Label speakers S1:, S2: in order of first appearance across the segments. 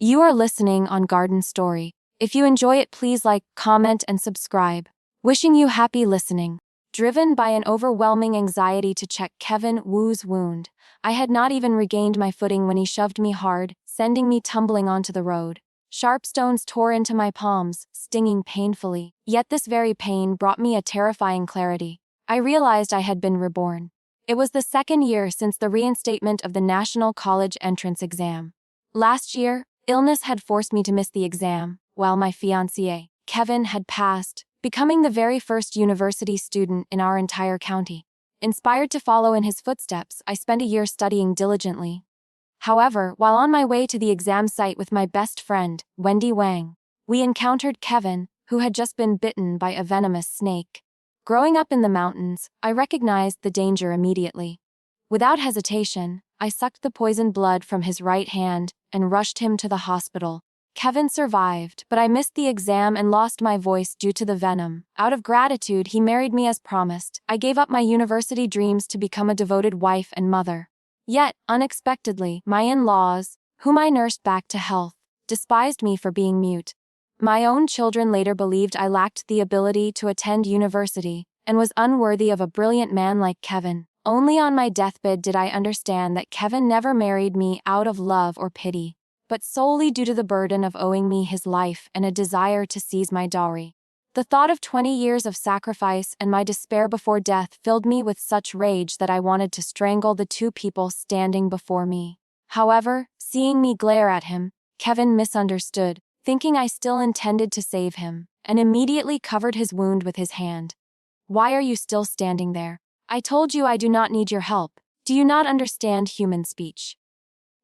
S1: You are listening on Garden Story. If you enjoy it, please like, comment, and subscribe. Wishing you happy listening. Driven by an overwhelming anxiety to check Kevin Wu's wound, I had not even regained my footing when he shoved me hard, sending me tumbling onto the road. Sharp stones tore into my palms, stinging painfully. Yet this very pain brought me a terrifying clarity. I realized I had been reborn. It was the second year since the reinstatement of the National College Entrance Exam. Last year, illness had forced me to miss the exam, while my fiancé, Kevin, had passed, becoming the very first university student in our entire county. Inspired to follow in his footsteps, I spent a year studying diligently. However, while on my way to the exam site with my best friend, Wendy Wang, we encountered Kevin, who had just been bitten by a venomous snake. Growing up in the mountains, I recognized the danger immediately. Without hesitation, I sucked the poisoned blood from his right hand and rushed him to the hospital. Kevin survived, but I missed the exam and lost my voice due to the venom. Out of gratitude, he married me as promised. I gave up my university dreams to become a devoted wife and mother. Yet, unexpectedly, my in-laws, whom I nursed back to health, despised me for being mute. My own children later believed I lacked the ability to attend university and was unworthy of a brilliant man like Kevin. Only on my deathbed did I understand that Kevin never married me out of love or pity, but solely due to the burden of owing me his life and a desire to seize my dowry. The thought of 20 years of sacrifice and my despair before death filled me with such rage that I wanted to strangle the two people standing before me. However, seeing me glare at him, Kevin misunderstood, thinking I still intended to save him, and immediately covered his wound with his hand. "Why are you still standing there? I told you I do not need your help. Do you not understand human speech?"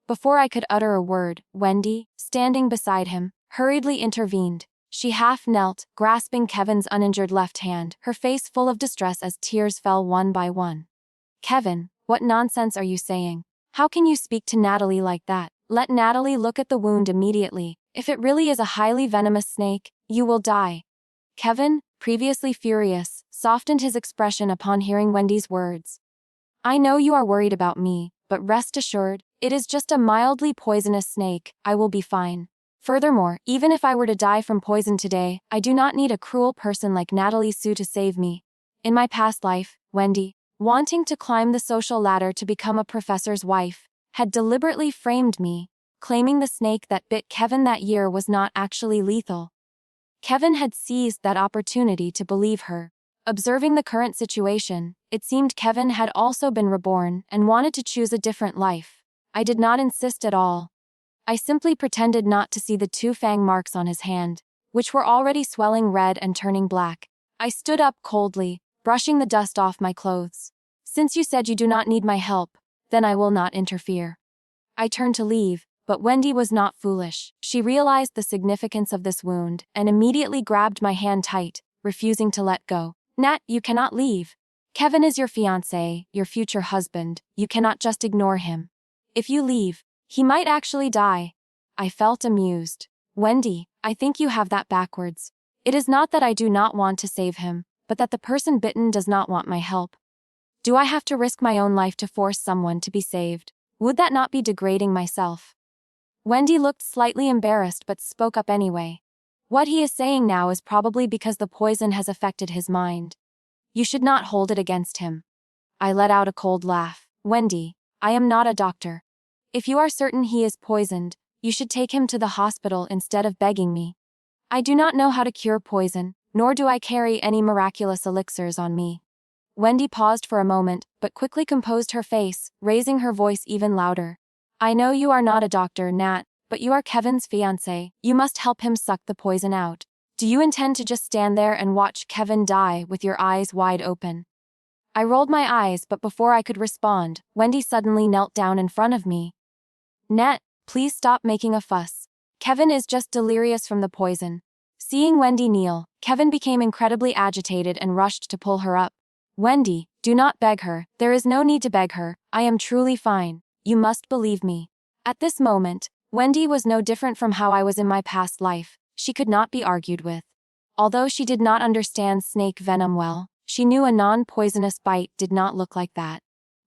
S1: Before I could utter a word, Wendy, standing beside him, hurriedly intervened. She half knelt, grasping Kevin's uninjured left hand, her face full of distress as tears fell one by one. "Kevin, what nonsense are you saying? How can you speak to Natalie like that? Let Natalie look at the wound immediately. If it really is a highly venomous snake, you will die." Kevin, previously furious, softened his expression upon hearing Wendy's words. "I know you are worried about me, but rest assured, it is just a mildly poisonous snake. I will be fine. Furthermore, even if I were to die from poison today, I do not need a cruel person like Natalie Sue to save me. In my past life, Wendy, wanting to climb the social ladder to become a professor's wife, had deliberately framed me, claiming the snake that bit Kevin that year was not actually lethal. Kevin had seized that opportunity to believe her. Observing the current situation, it seemed Kevin had also been reborn and wanted to choose a different life. I did not insist at all. I simply pretended not to see the two fang marks on his hand, which were already swelling red and turning black. I stood up coldly, brushing the dust off my clothes. "Since you said you do not need my help, then I will not interfere." I turned to leave, but Wendy was not foolish. She realized the significance of this wound and immediately grabbed my hand tight, refusing to let go. "Nat, you cannot leave. Kevin is your fiancé, your future husband. You cannot just ignore him. If you leave, he might actually die." I felt amused. "Wendy, I think you have that backwards. It is not that I do not want to save him, but that the person bitten does not want my help. Do I have to risk my own life to force someone to be saved? Would that not be degrading myself?" Wendy looked slightly embarrassed but spoke up anyway. "What he is saying now is probably because the poison has affected his mind. You should not hold it against him." I let out a cold laugh. "Wendy, I am not a doctor. If you are certain he is poisoned, you should take him to the hospital instead of begging me. I do not know how to cure poison, nor do I carry any miraculous elixirs on me." Wendy paused for a moment, but quickly composed her face, raising her voice even louder. "I know you are not a doctor, Nat, but you are Kevin's fiancé. You must help him suck the poison out. Do you intend to just stand there and watch Kevin die with your eyes wide open?" I rolled my eyes, but before I could respond, Wendy suddenly knelt down in front of me. "Nat, please stop making a fuss. Kevin is just delirious from the poison." Seeing Wendy kneel, Kevin became incredibly agitated and rushed to pull her up. "Wendy, do not beg her. There is no need to beg her. I am truly fine. You must believe me." At this moment, Wendy was no different from how I was in my past life. She could not be argued with. Although she did not understand snake venom well, she knew a non-poisonous bite did not look like that.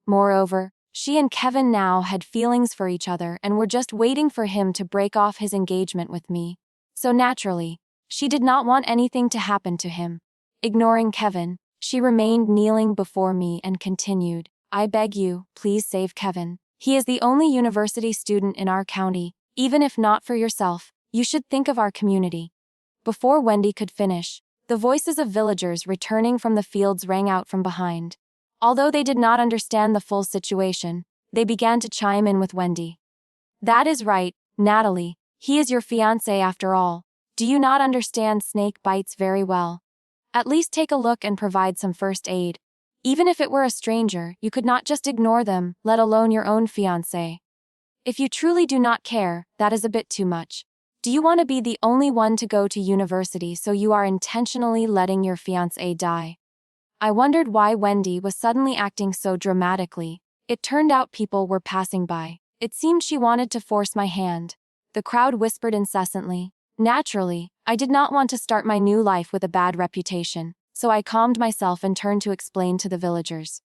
S1: Moreover, She and Kevin now had feelings for each other and were just waiting for him to break off his engagement with me. So naturally, she did not want anything to happen to him. Ignoring Kevin, she remained kneeling before me and continued, "I beg you, please save Kevin. He is the only university student in our county. Even if not for yourself, you should think of our community." Before Wendy could finish, the voices of villagers returning from the fields rang out from behind. Although they did not understand the full situation, they began to chime in with Wendy. "That is right, Natalie. He is your fiancé after all. Do you not understand snake bites very well? At least take a look and provide some first aid. Even if it were a stranger, you could not just ignore them, let alone your own fiancé. If you truly do not care, that is a bit too much. Do you want to be the only one to go to university so you are intentionally letting your fiancé die?" I wondered why Wendy was suddenly acting so dramatically. It turned out people were passing by. It seemed she wanted to force my hand. The crowd whispered incessantly. Naturally, I did not want to start my new life with a bad reputation, so I calmed myself and turned to explain to the villagers.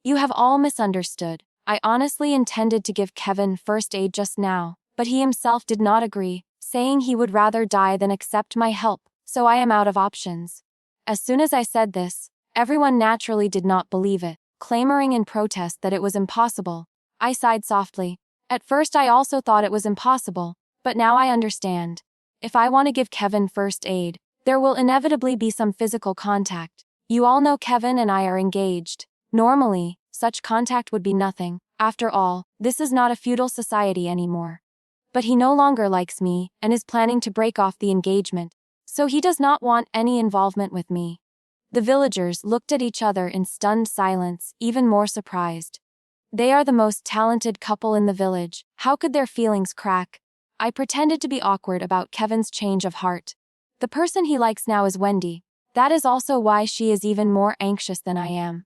S1: "You have all misunderstood. I honestly intended to give Kevin first aid just now, but he himself did not agree, saying he would rather die than accept my help, so I am out of options." As soon as I said this, everyone naturally did not believe it, clamoring in protest that it was impossible. I sighed softly. At first I also thought it was impossible, but now I understand. If I want to give Kevin first aid, there will inevitably be some physical contact. You all know Kevin and I are engaged. Normally, such contact would be nothing. After all, this is not a feudal society anymore. But he no longer likes me and is planning to break off the engagement, so he does not want any involvement with me. The villagers looked at each other in stunned silence, even more surprised. They are the most talented couple in the village. How could their feelings crack? I pretended to be awkward about Kevin's change of heart. The person he likes now is Wendy. That is also why she is even more anxious than I am.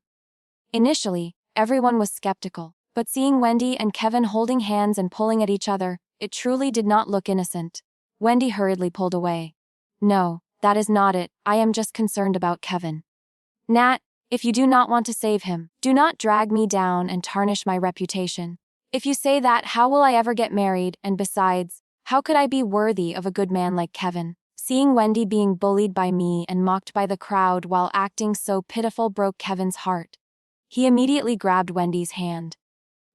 S1: Initially, everyone was skeptical, but seeing Wendy and Kevin holding hands and pulling at each other, it truly did not look innocent. Wendy hurriedly pulled away. "No, that is not it. I am just concerned about Kevin." "Nat, if you do not want to save him, do not drag me down and tarnish my reputation. If you say that, how will I ever get married, and besides, how could I be worthy of a good man like Kevin?" Seeing Wendy being bullied by me and mocked by the crowd while acting so pitiful broke Kevin's heart. He immediately grabbed Wendy's hand.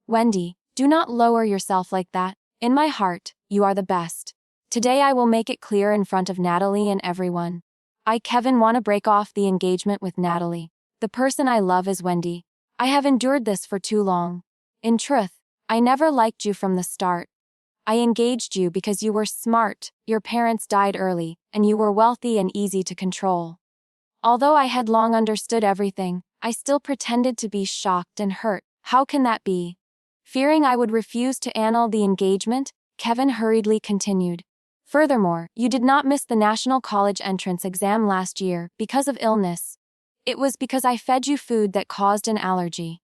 S1: "Wendy, do not lower yourself like that. In my heart, you are the best. Today I will make it clear in front of Natalie and everyone. I, Kevin, want to break off the engagement with Natalie. The person I love is Wendy. I have endured this for too long. In truth, I never liked you from the start. I engaged you because you were smart, your parents died early, and you were wealthy and easy to control. Although I had long understood everything, I still pretended to be shocked and hurt. How can that be?" Fearing I would refuse to annul the engagement, Kevin hurriedly continued. "Furthermore, you did not miss the National College entrance exam last year because of illness. It was because I fed you food that caused an allergy.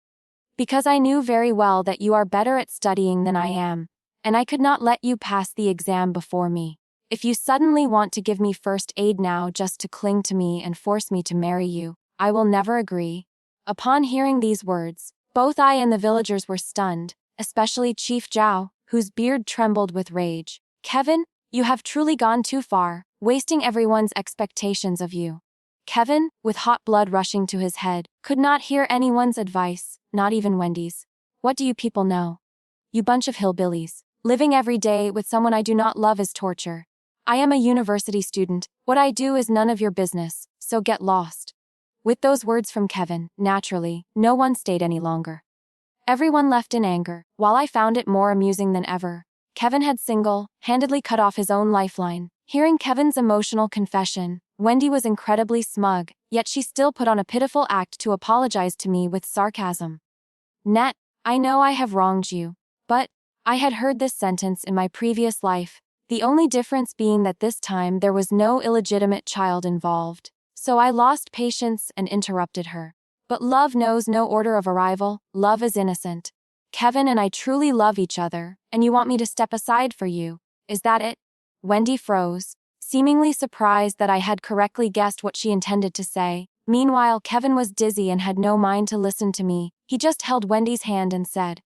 S1: Because I knew very well that you are better at studying than I am, and I could not let you pass the exam before me. If you suddenly want to give me first aid now just to cling to me and force me to marry you, I will never agree." Upon hearing these words, both I and the villagers were stunned, especially Chief Zhao, whose beard trembled with rage. "Kevin, you have truly gone too far, wasting everyone's expectations of you." Kevin, with hot blood rushing to his head, could not hear anyone's advice, not even Wendy's. "What do you people know? You bunch of hillbillies. Living every day with someone I do not love is torture. I am a university student. What I do is none of your business, so get lost." With those words from Kevin, naturally, no one stayed any longer. Everyone left in anger, while I found it more amusing than ever. Kevin had single-handedly cut off his own lifeline. Hearing Kevin's emotional confession, Wendy was incredibly smug, yet she still put on a pitiful act to apologize to me with sarcasm. "Nat, I know I have wronged you, but I had heard this sentence in my previous life, the only difference being that this time there was no illegitimate child involved, so I lost patience and interrupted her. But love knows no order of arrival, love is innocent. Kevin and I truly love each other, and you want me to step aside for you, is that it?" Wendy froze, seemingly surprised that I had correctly guessed what she intended to say. Meanwhile, Kevin was dizzy and had no mind to listen to me. He just held Wendy's hand and said,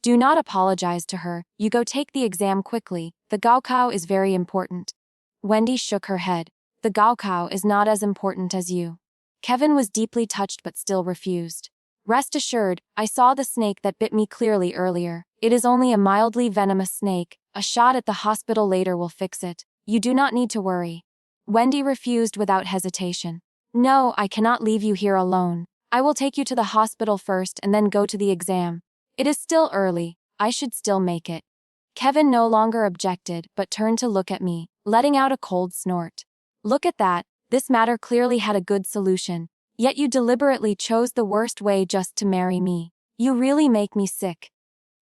S1: "Do not apologize to her, you go take the exam quickly, the gaokao is very important." Wendy shook her head. "The gaokao is not as important as you." Kevin was deeply touched but still refused. "Rest assured, I saw the snake that bit me clearly earlier. It is only a mildly venomous snake. A shot at the hospital later will fix it. You do not need to worry." Wendy refused without hesitation. "No, I cannot leave you here alone. I will take you to the hospital first and then go to the exam. It is still early, I should still make it." Kevin no longer objected but turned to look at me, letting out a cold snort. "Look at that, this matter clearly had a good solution, yet you deliberately chose the worst way just to marry me. You really make me sick."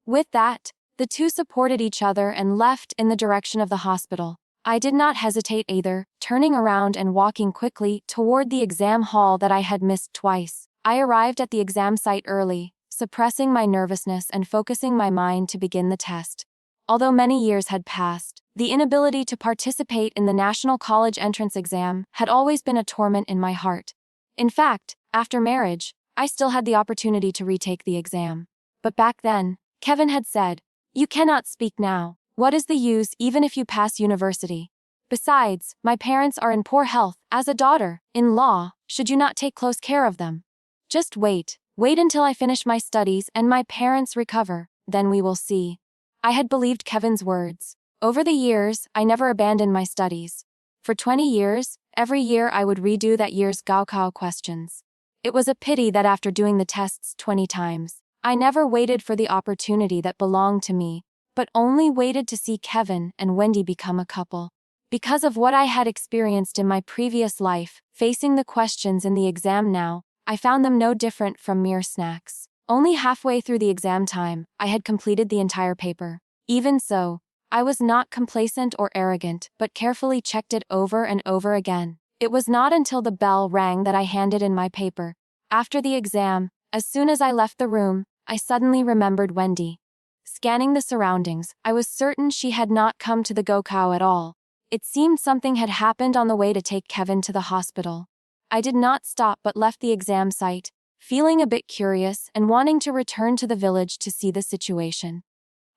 S1: With that, the two supported each other and left in the direction of the hospital. I did not hesitate either, turning around and walking quickly toward the exam hall that I had missed twice. I arrived at the exam site early, suppressing my nervousness and focusing my mind to begin the test. Although many years had passed, the inability to participate in the National College Entrance Exam had always been a torment in my heart. In fact, after marriage, I still had the opportunity to retake the exam. But back then, Kevin had said, "You cannot speak now. What is the use even if you pass university? Besides, my parents are in poor health. As a daughter-in-law, should you not take close care of them? Just wait until I finish my studies and my parents recover, then we will see." I had believed Kevin's words. Over the years, I never abandoned my studies. For 20 years, every year I would redo that year's gaokao questions. It was a pity that after doing the tests 20 times, I never waited for the opportunity that belonged to me, but only waited to see Kevin and Wendy become a couple. Because of what I had experienced in my previous life, facing the questions in the exam now, I found them no different from mere snacks. Only halfway through the exam time, I had completed the entire paper. Even so, I was not complacent or arrogant, but carefully checked it over and over again. It was not until the bell rang that I handed in my paper. After the exam, as soon as I left the room, I suddenly remembered Wendy. Scanning the surroundings, I was certain she had not come to the gaokao at all. It seemed something had happened on the way to take Kevin to the hospital. I did not stop but left the exam site, feeling a bit curious and wanting to return to the village to see the situation.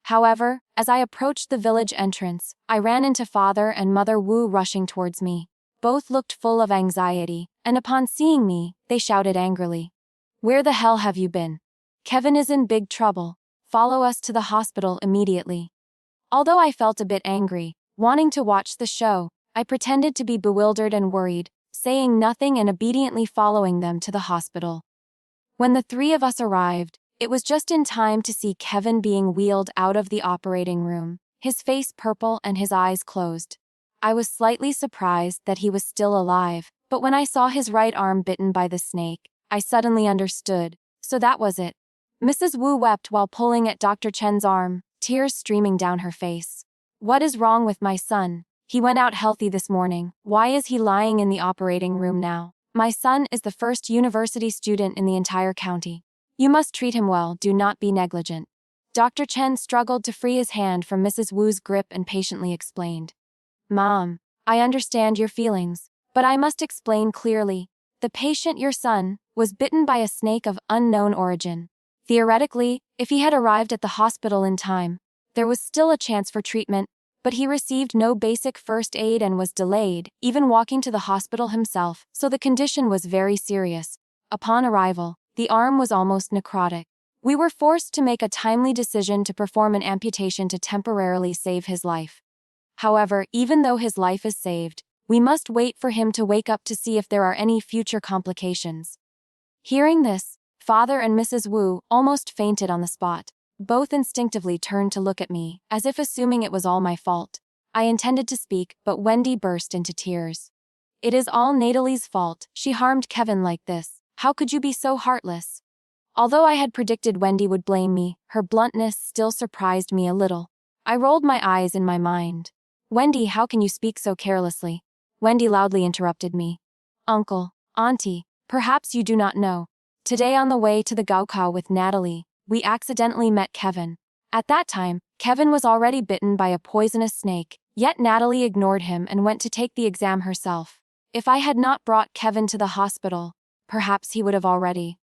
S1: However, as I approached the village entrance, I ran into Father and Mother Wu rushing towards me. Both looked full of anxiety, and upon seeing me, they shouted angrily, "Where the hell have you been? Kevin is in big trouble. Follow us to the hospital immediately." Although I felt a bit angry, wanting to watch the show, I pretended to be bewildered and worried, saying nothing and obediently following them to the hospital. When the three of us arrived, it was just in time to see Kevin being wheeled out of the operating room, his face purple and his eyes closed. I was slightly surprised that he was still alive, but when I saw his right arm bitten by the snake, I suddenly understood. So that was it. Mrs. Wu wept while pulling at Dr. Chen's arm, tears streaming down her face. "What is wrong with my son? He went out healthy this morning. Why is he lying in the operating room now? My son is the first university student in the entire county. You must treat him well, do not be negligent." Dr. Chen struggled to free his hand from Mrs. Wu's grip and patiently explained. "Mom, I understand your feelings, but I must explain clearly. The patient, your son, was bitten by a snake of unknown origin. Theoretically, if he had arrived at the hospital in time, there was still a chance for treatment, but he received no basic first aid and was delayed, even walking to the hospital himself, so the condition was very serious. Upon arrival, the arm was almost necrotic. We were forced to make a timely decision to perform an amputation to temporarily save his life. However, even though his life is saved, we must wait for him to wake up to see if there are any future complications." Hearing this, Father and Mrs. Wu almost fainted on the spot. Both instinctively turned to look at me, as if assuming it was all my fault. I intended to speak, but Wendy burst into tears. "It is all Natalie's fault. She harmed Kevin like this. How could you be so heartless?" Although I had predicted Wendy would blame me, her bluntness still surprised me a little. I rolled my eyes in my mind. "Wendy, how can you speak so carelessly?" Wendy loudly interrupted me. "Uncle, Auntie, perhaps you do not know. Today on the way to the gaokao with Natalie, we accidentally met Kevin. At that time, Kevin was already bitten by a poisonous snake, yet Natalie ignored him and went to take the exam herself. If I had not brought Kevin to the hospital, perhaps he would have already.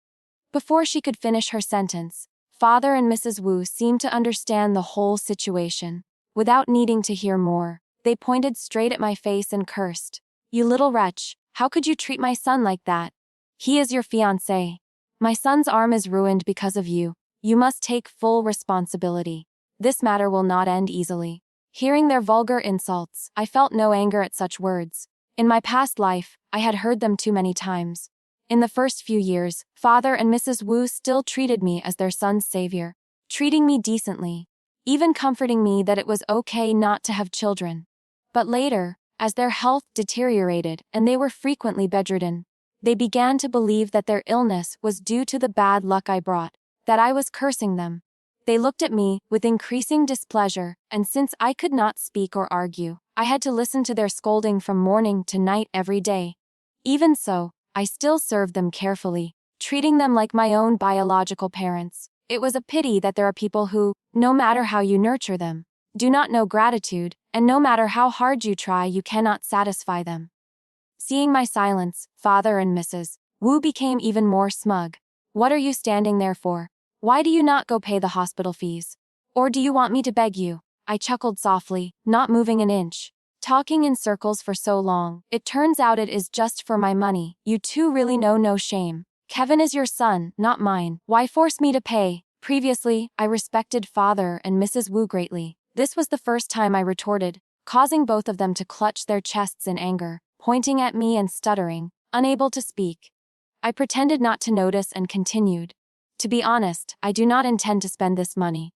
S1: Before she could finish her sentence, Father and Mrs. Wu seemed to understand the whole situation. Without needing to hear more, they pointed straight at my face and cursed. "You little wretch, how could you treat my son like that? He is your fiancé. My son's arm is ruined because of you. You must take full responsibility. This matter will not end easily." Hearing their vulgar insults, I felt no anger at such words. In my past life, I had heard them too many times. In the first few years, Father and Mrs. Wu still treated me as their son's savior, treating me decently, even comforting me that it was okay not to have children. But later, as their health deteriorated and they were frequently bedridden, they began to believe that their illness was due to the bad luck I brought, that I was cursing them. They looked at me with increasing displeasure, and since I could not speak or argue, I had to listen to their scolding from morning to night every day. Even so, I still served them carefully, treating them like my own biological parents. It was a pity that there are people who, no matter how you nurture them, do not know gratitude, and no matter how hard you try, you cannot satisfy them. Seeing my silence, Father and Mrs. Wu became even more smug. "What are you standing there for? Why do you not go pay the hospital fees? Or do you want me to beg you?" I chuckled softly, not moving an inch. "Talking in circles for so long, it turns out it is just for my money. You two really know no shame. Kevin is your son, not mine. Why force me to pay?" Previously, I respected Father and Mrs. Wu greatly. This was the first time I retorted, causing both of them to clutch their chests in anger, pointing at me and stuttering, unable to speak. I pretended not to notice and continued. "To be honest, I do not intend to spend this money.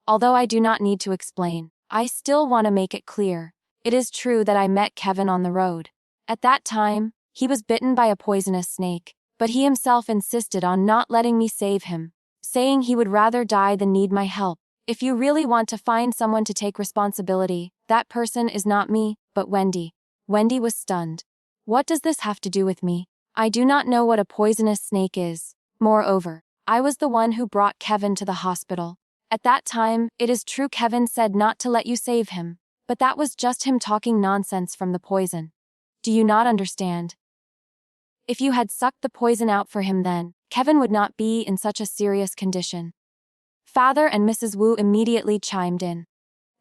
S1: Although I do not need to explain, I still want to make it clear. It is true that I met Kevin on the road. At that time, he was bitten by a poisonous snake, but he himself insisted on not letting me save him, saying he would rather die than need my help. If you really want to find someone to take responsibility, that person is not me, but Wendy." Wendy was stunned. "What does this have to do with me? I do not know what a poisonous snake is. Moreover, I was the one who brought Kevin to the hospital. At that time, it is true Kevin said not to let you save him, but that was just him talking nonsense from the poison. Do you not understand? If you had sucked the poison out for him then, Kevin would not be in such a serious condition." Father and Mrs. Wu immediately chimed in.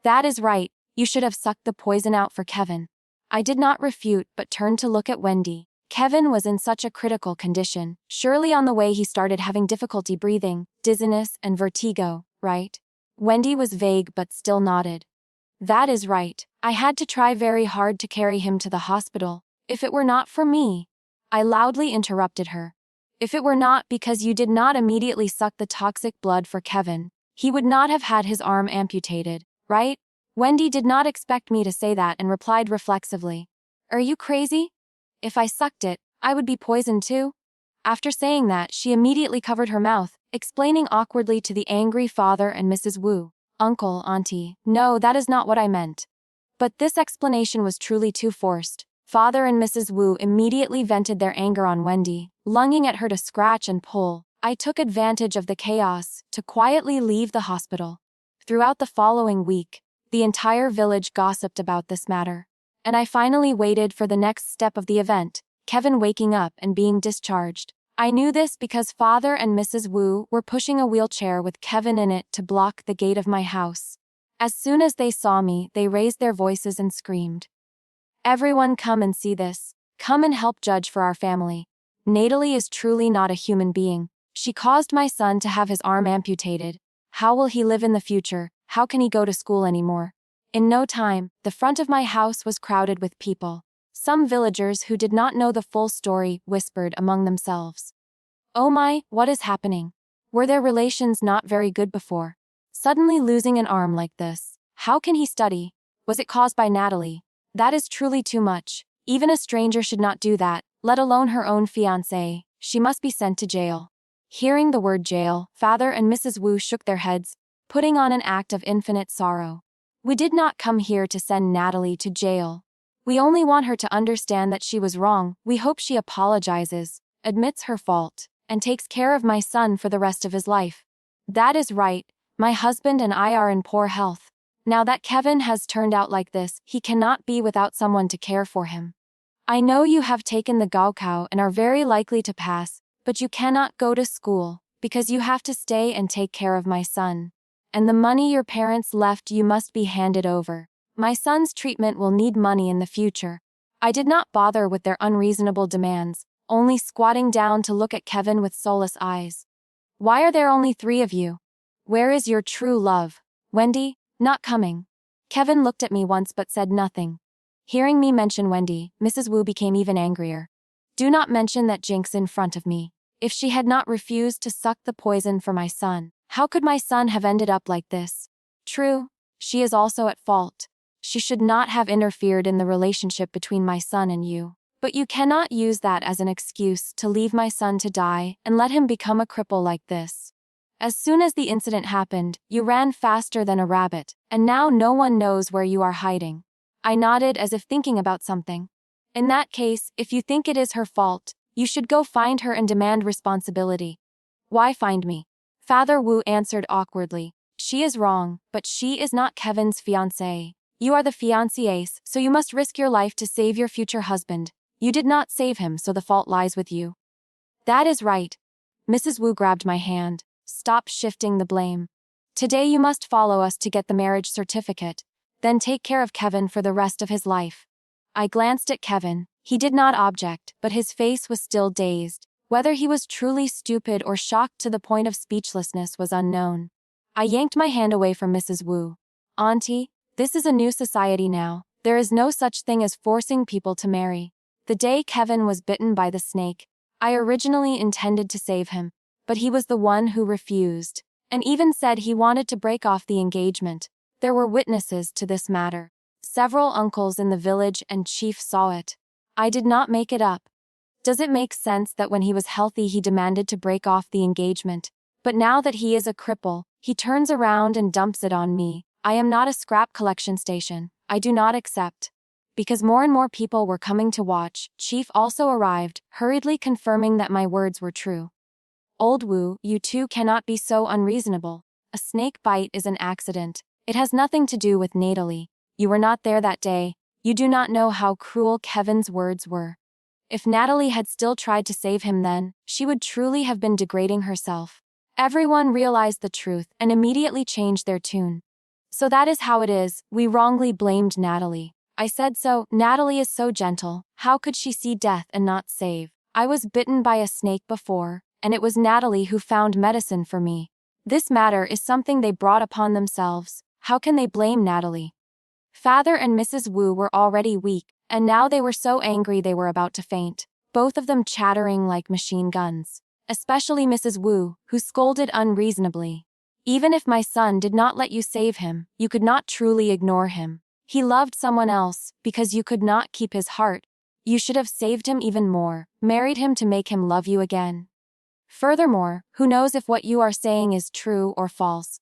S1: "That is right, you should have sucked the poison out for Kevin." I did not refute but turned to look at Wendy. Kevin was in such a critical condition, surely on the way he started having difficulty breathing, dizziness and vertigo, right? Wendy was vague but still nodded. "That is right, I had to try very hard to carry him to the hospital. If it were not for me..." I loudly interrupted her. "If it were not because you did not immediately suck the toxic blood for Kevin, he would not have had his arm amputated, right?" Wendy did not expect me to say that and replied reflexively. "Are you crazy? If I sucked it, I would be poisoned too." After saying that, she immediately covered her mouth, explaining awkwardly to the angry Father and Mrs. Wu. "Uncle, Auntie, no, that is not what I meant." But this explanation was truly too forced. Father and Mrs. Wu immediately vented their anger on Wendy, lunging at her to scratch and pull. I took advantage of the chaos to quietly leave the hospital. Throughout the following week, the entire village gossiped about this matter, and I finally waited for the next step of the event, Kevin waking up and being discharged. I knew this because Father and Mrs. Wu were pushing a wheelchair with Kevin in it to block the gate of my house. As soon as they saw me, they raised their voices and screamed, "Everyone come and see this. Come and help judge for our family. Natalie is truly not a human being. She caused my son to have his arm amputated. How will he live in the future? How can he go to school anymore?" In no time, the front of my house was crowded with people. Some villagers who did not know the full story whispered among themselves, "Oh my, what is happening? Were their relations not very good before? Suddenly losing an arm like this. How can he study? Was it caused by Natalie? That is truly too much. Even a stranger should not do that, let alone her own fiancé. She must be sent to jail." Hearing the word jail, Father and Mrs. Wu shook their heads, putting on an act of infinite sorrow. "We did not come here to send Natalie to jail. We only want her to understand that she was wrong. We hope she apologizes, admits her fault, and takes care of my son for the rest of his life. That is right, my husband and I are in poor health. Now that Kevin has turned out like this, he cannot be without someone to care for him. I know you have taken the Gaokao and are very likely to pass, but you cannot go to school, because you have to stay and take care of my son. And the money your parents left you must be handed over. My son's treatment will need money in the future. I did not bother with their unreasonable demands, only squatting down to look at Kevin with soulless eyes. Why are there only 3 of you? Where is your true love? Wendy, not coming. Kevin looked at me once but said nothing. Hearing me mention Wendy, Mrs. Wu became even angrier. Do not mention that jinx in front of me. If she had not refused to suck the poison for my son, how could my son have ended up like this? True, she is also at fault. She should not have interfered in the relationship between my son and you. But you cannot use that as an excuse to leave my son to die and let him become a cripple like this. As soon as the incident happened, you ran faster than a rabbit, and now no one knows where you are hiding. I nodded as if thinking about something. In that case, if you think it is her fault, you should go find her and demand responsibility. Why find me? Father Wu answered awkwardly. She is wrong, but she is not Kevin's fiancé. You are the fiancé, so you must risk your life to save your future husband. You did not save him, so the fault lies with you. That is right. Mrs. Wu grabbed my hand. Stop shifting the blame. Today you must follow us to get the marriage certificate, then take care of Kevin for the rest of his life. I glanced at Kevin. He did not object, but his face was still dazed. Whether he was truly stupid or shocked to the point of speechlessness was unknown. I yanked my hand away from Mrs. Wu. Auntie, this is a new society now. There is no such thing as forcing people to marry. The day Kevin was bitten by the snake, I originally intended to save him, but he was the one who refused, and even said he wanted to break off the engagement. There were witnesses to this matter. Several uncles in the village and chief saw it. I did not make it up. Does it make sense that when he was healthy he demanded to break off the engagement, but now that he is a cripple, he turns around and dumps it on me? I am not a scrap collection station. I do not accept. Because more and more people were coming to watch, Chief also arrived, hurriedly confirming that my words were true. Old Wu, you too cannot be so unreasonable. A snake bite is an accident. It has nothing to do with Natalie. You were not there that day. You do not know how cruel Kevin's words were. If Natalie had still tried to save him then, she would truly have been degrading herself. Everyone realized the truth and immediately changed their tune. So that is how it is, we wrongly blamed Natalie. I said so. Natalie is so gentle, how could she see death and not save? I was bitten by a snake before, and it was Natalie who found medicine for me. This matter is something they brought upon themselves. How can they blame Natalie? Father and Mrs. Wu were already weak, and now they were so angry they were about to faint, both of them chattering like machine guns. Especially Mrs. Wu, who scolded unreasonably. Even if my son did not let you save him, you could not truly ignore him. He loved someone else, because you could not keep his heart. You should have saved him even more, married him to make him love you again. Furthermore, who knows if what you are saying is true or false?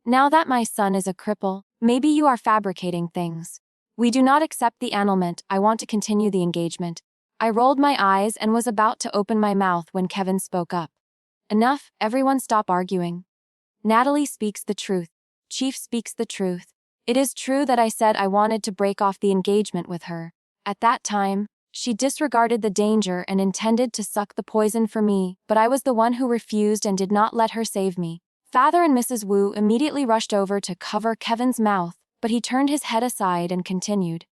S1: Now that my son is a cripple, maybe you are fabricating things. We do not accept the annulment. I want to continue the engagement. I rolled my eyes and was about to open my mouth when Kevin spoke up. Enough, everyone stop arguing. Natalie speaks the truth. Chief speaks the truth. It is true that I said I wanted to break off the engagement with her. At that time, she disregarded the danger and intended to suck the poison for me, but I was the one who refused and did not let her save me. Father and Mrs. Wu immediately rushed over to cover Kevin's mouth, but he turned his head aside and continued.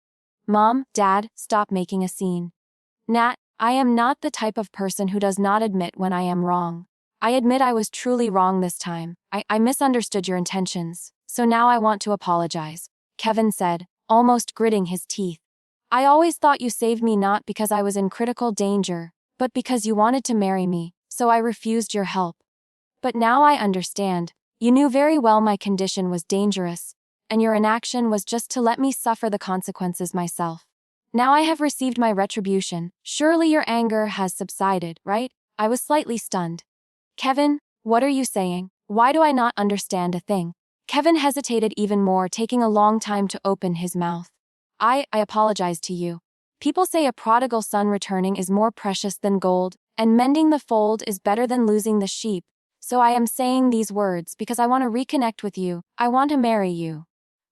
S1: Mom, Dad, stop making a scene. Nat, I am not the type of person who does not admit when I am wrong. I admit I was truly wrong this time. I misunderstood your intentions, so now I want to apologize, Kevin said, almost gritting his teeth. I always thought you saved me not because I was in critical danger, but because you wanted to marry me, so I refused your help. But now I understand. You knew very well my condition was dangerous, and your inaction was just to let me suffer the consequences myself. Now I have received my retribution. Surely your anger has subsided, right? I was slightly stunned. Kevin, what are you saying? Why do I not understand a thing? Kevin hesitated even more, taking a long time to open his mouth. I apologize to you. People say a prodigal son returning is more precious than gold, and mending the fold is better than losing the sheep. So I am saying these words because I want to reconnect with you. I want to marry you.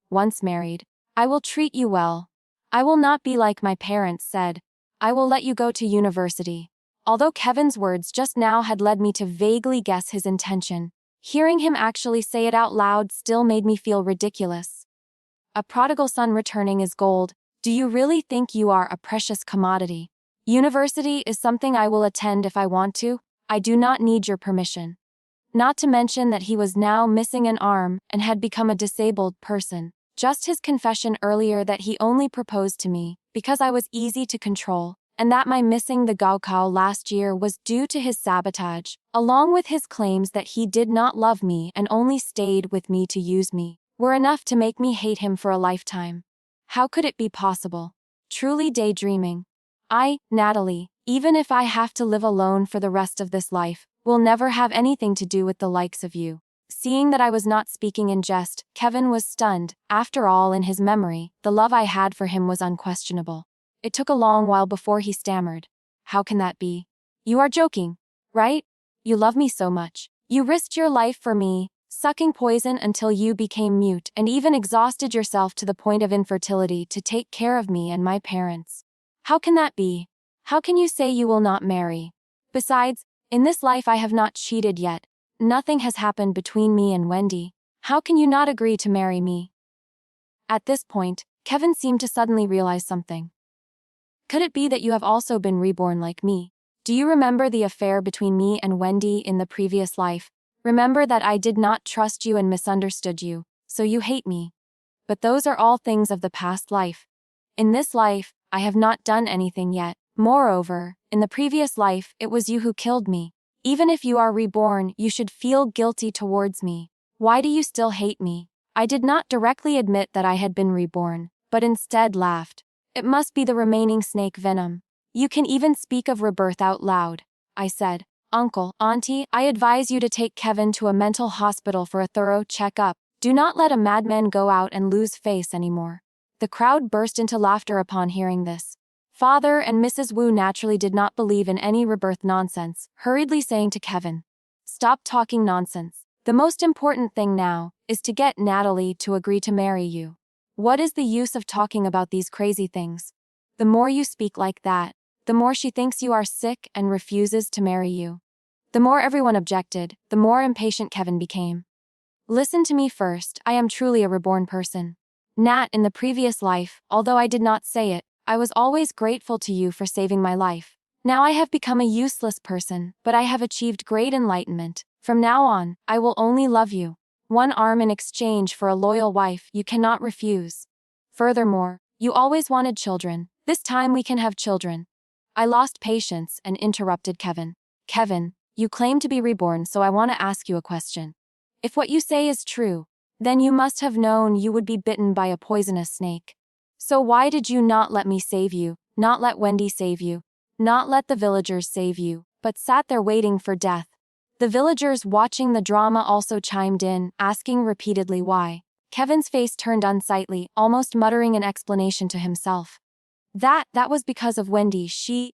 S1: Once married, I will treat you well. I will not be like my parents said. I will let you go to university. Although Kevin's words just now had led me to vaguely guess his intention, hearing him actually say it out loud still made me feel ridiculous. A prodigal son returning is gold. Do you really think you are a precious commodity? University is something I will attend if I want to. I do not need your permission. Not to mention that he was now missing an arm and had become a disabled person. Just his confession earlier that he only proposed to me because I was easy to control, and that my missing the Gaokao last year was due to his sabotage, along with his claims that he did not love me and only stayed with me to use me, were enough to make me hate him for a lifetime. How could it be possible? Truly daydreaming. Natalie, even if I have to live alone for the rest of this life, will never have anything to do with the likes of you. Seeing that I was not speaking in jest, Kevin was stunned. After all, in his memory, the love I had for him was unquestionable. It took a long while before he stammered. How can that be? You are joking, right? You love me so much. You risked your life for me, sucking poison until you became mute and even exhausted yourself to the point of infertility to take care of me and my parents. How can that be? How can you say you will not marry? Besides, in this life I have not cheated yet. Nothing has happened between me and Wendy. How can you not agree to marry me? At this point, Kevin seemed to suddenly realize something. Could it be that you have also been reborn like me? Do you remember the affair between me and Wendy in the previous life? Remember that I did not trust you and misunderstood you, so you hate me. But those are all things of the past life. In this life, I have not done anything yet. Moreover, in the previous life, it was you who killed me. Even if you are reborn, you should feel guilty towards me. Why do you still hate me? I did not directly admit that I had been reborn, but instead laughed. It must be the remaining snake venom. You can even speak of rebirth out loud. I said, Uncle, Auntie, I advise you to take Kevin to a mental hospital for a thorough checkup. Do not let a madman go out and lose face anymore. The crowd burst into laughter upon hearing this. Father and Mrs. Wu naturally did not believe in any rebirth nonsense, hurriedly saying to Kevin, Stop talking nonsense. The most important thing now is to get Natalie to agree to marry you. What is the use of talking about these crazy things? The more you speak like that, the more she thinks you are sick and refuses to marry you. The more everyone objected, the more impatient Kevin became. Listen to me first, I am truly a reborn person. Nat, in the previous life, although I did not say it, I was always grateful to you for saving my life. Now I have become a useless person, but I have achieved great enlightenment. From now on, I will only love you. One arm in exchange for a loyal wife you cannot refuse. Furthermore, you always wanted children. This time we can have children. I lost patience and interrupted Kevin. Kevin, you claim to be reborn, so I want to ask you a question. If what you say is true, then you must have known you would be bitten by a poisonous snake. So why did you not let me save you, not let Wendy save you, not let the villagers save you, but sat there waiting for death? The villagers watching the drama also chimed in, asking repeatedly why. Kevin's face turned unsightly, almost muttering an explanation to himself. That was because of Wendy. She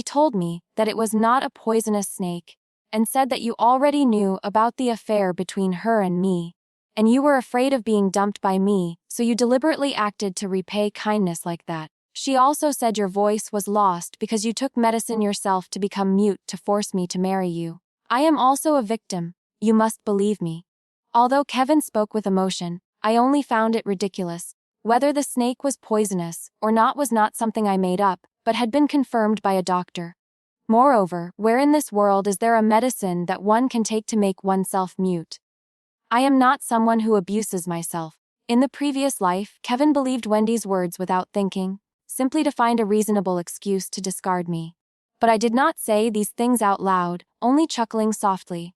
S1: told me that it was not a poisonous snake, and said that you already knew about the affair between her and me. And you were afraid of being dumped by me, so you deliberately acted to repay kindness like that. She also said your voice was lost because you took medicine yourself to become mute to force me to marry you. I am also a victim, you must believe me. Although Kevin spoke with emotion, I only found it ridiculous. Whether the snake was poisonous or not was not something I made up, but had been confirmed by a doctor. Moreover, where in this world is there a medicine that one can take to make oneself mute? I am not someone who abuses myself. In the previous life, Kevin believed Wendy's words without thinking, simply to find a reasonable excuse to discard me. But I did not say these things out loud, only chuckling softly.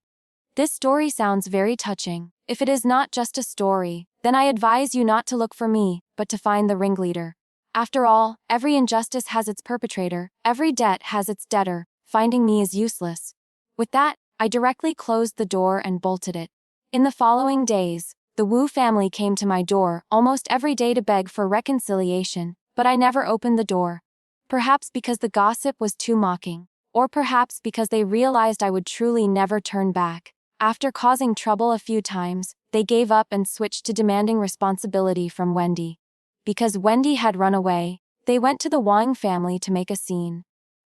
S1: This story sounds very touching. If it is not just a story, then I advise you not to look for me, but to find the ringleader. After all, every injustice has its perpetrator, every debt has its debtor. Finding me is useless. With that, I directly closed the door and bolted it. In the following days, the Wu family came to my door almost every day to beg for reconciliation, but I never opened the door. Perhaps because the gossip was too mocking, or perhaps because they realized I would truly never turn back. After causing trouble a few times, they gave up and switched to demanding responsibility from Wendy. Because Wendy had run away, They went to the Wang family to make a scene.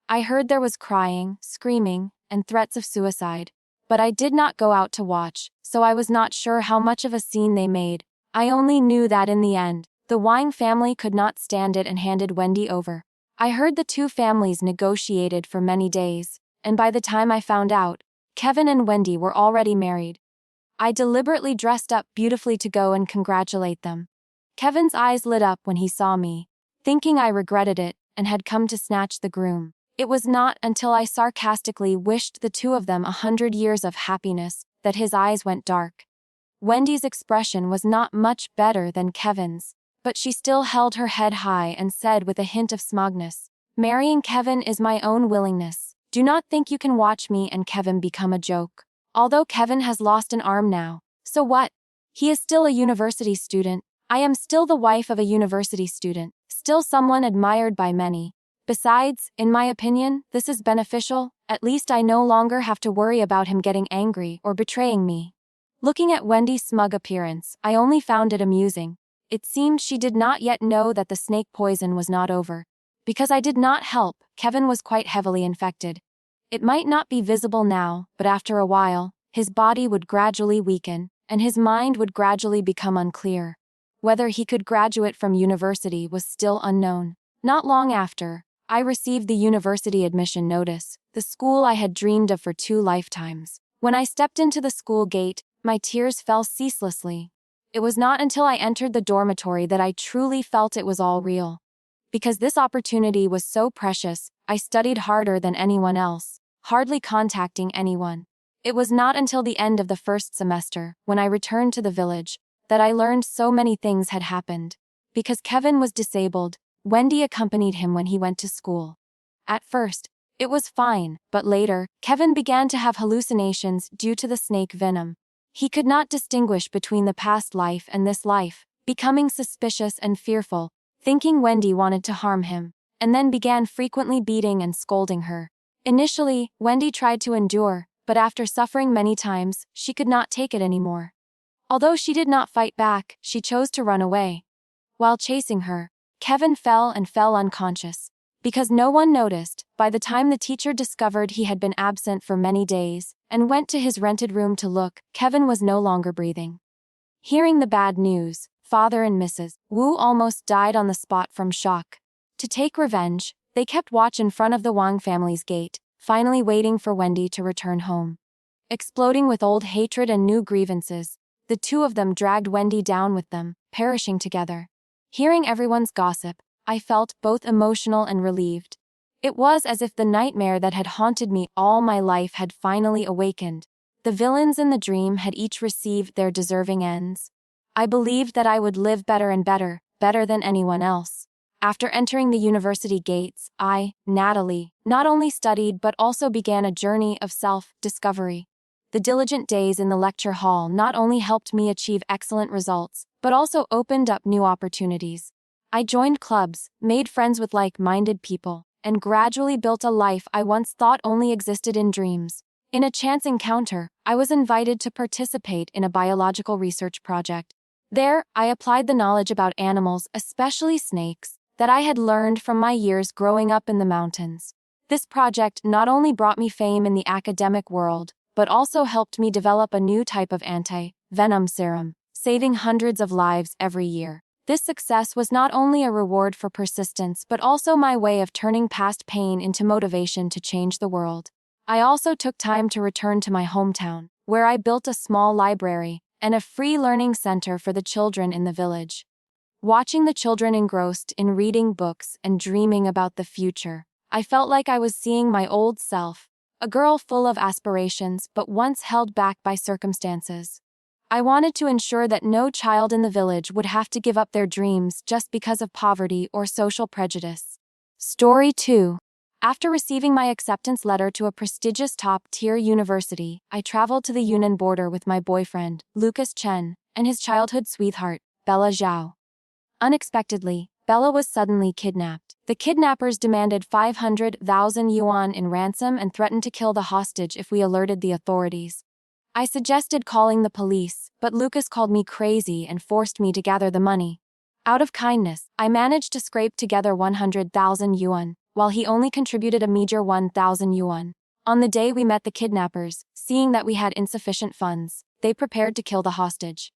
S1: I heard there was crying, screaming, and threats of suicide. But I did not go out to watch, so I was not sure how much of a scene they made. I only knew that in the end, the Wang family could not stand it and handed Wendy over. I heard the two families negotiated for many days, and by the time I found out, Kevin and Wendy were already married. I deliberately dressed up beautifully to go and congratulate them. Kevin's eyes lit up when he saw me, thinking I regretted it and had come to snatch the groom. It was not until I sarcastically wished the two of them 100 years of happiness that his eyes went dark. Wendy's expression was not much better than Kevin's, but she still held her head high and said with a hint of smugness, "Marrying Kevin is my own willingness. Do not think you can watch me and Kevin become a joke. Although Kevin has lost an arm now, so what? He is still a university student. I am still the wife of a university student, still someone admired by many. Besides, in my opinion, this is beneficial. At least I no longer have to worry about him getting angry or betraying me." Looking at Wendy's smug appearance, I only found it amusing. It seemed she did not yet know that the snake poison was not over. Because I did not help, Kevin was quite heavily infected. It might not be visible now, but after a while, his body would gradually weaken, and his mind would gradually become unclear. Whether he could graduate from university was still unknown. Not long after, I received the university admission notice, the school I had dreamed of for 2 lifetimes. When I stepped into the school gate, my tears fell ceaselessly. It was not until I entered the dormitory that I truly felt it was all real. Because this opportunity was so precious, I studied harder than anyone else, hardly contacting anyone. It was not until the end of the first semester, when I returned to the village, that I learned so many things had happened. Because Kevin was disabled, Wendy accompanied him when he went to school. At first, it was fine, but later, Kevin began to have hallucinations due to the snake venom. He could not distinguish between the past life and this life, becoming suspicious and fearful, thinking Wendy wanted to harm him, and then began frequently beating and scolding her. Initially, Wendy tried to endure, but after suffering many times, she could not take it anymore. Although she did not fight back, she chose to run away. While chasing her, Kevin fell unconscious. Because no one noticed, by the time the teacher discovered he had been absent for many days, and went to his rented room to look, Kevin was no longer breathing. Hearing the bad news, Father and Mrs. Wu almost died on the spot from shock. To take revenge, they kept watch in front of the Wang family's gate, finally waiting for Wendy to return home. Exploding with old hatred and new grievances, the two of them dragged Wendy down with them, perishing together. Hearing everyone's gossip, I felt both emotional and relieved. It was as if the nightmare that had haunted me all my life had finally awakened. The villains in the dream had each received their deserving ends. I believed that I would live better and better, better than anyone else. After entering the university gates, I, Natalie, not only studied but also began a journey of self-discovery. The diligent days in the lecture hall not only helped me achieve excellent results, but also opened up new opportunities. I joined clubs, made friends with like-minded people, and gradually built a life I once thought only existed in dreams. In a chance encounter, I was invited to participate in a biological research project. There, I applied the knowledge about animals, especially snakes, that I had learned from my years growing up in the mountains. This project not only brought me fame in the academic world, but also helped me develop a new type of anti-venom serum, saving hundreds of lives every year. This success was not only a reward for persistence but also my way of turning past pain into motivation to change the world. I also took time to return to my hometown, where I built a small library and a free learning center for the children in the village. Watching the children engrossed in reading books and dreaming about the future, I felt like I was seeing my old self, a girl full of aspirations but once held back by circumstances. I wanted to ensure that no child in the village would have to give up their dreams just because of poverty or social prejudice. Story 2. After receiving my acceptance letter to a prestigious top-tier university, I traveled to the Yunnan border with my boyfriend, Lucas Chen, and his childhood sweetheart, Bella Zhao. Unexpectedly, Bella was suddenly kidnapped. The kidnappers demanded 500,000 yuan in ransom and threatened to kill the hostage if we alerted the authorities. I suggested calling the police, but Lucas called me crazy and forced me to gather the money. Out of kindness, I managed to scrape together 100,000 yuan, while he only contributed a meager 1,000 yuan. On the day we met the kidnappers, seeing that we had insufficient funds, they prepared to kill the hostage.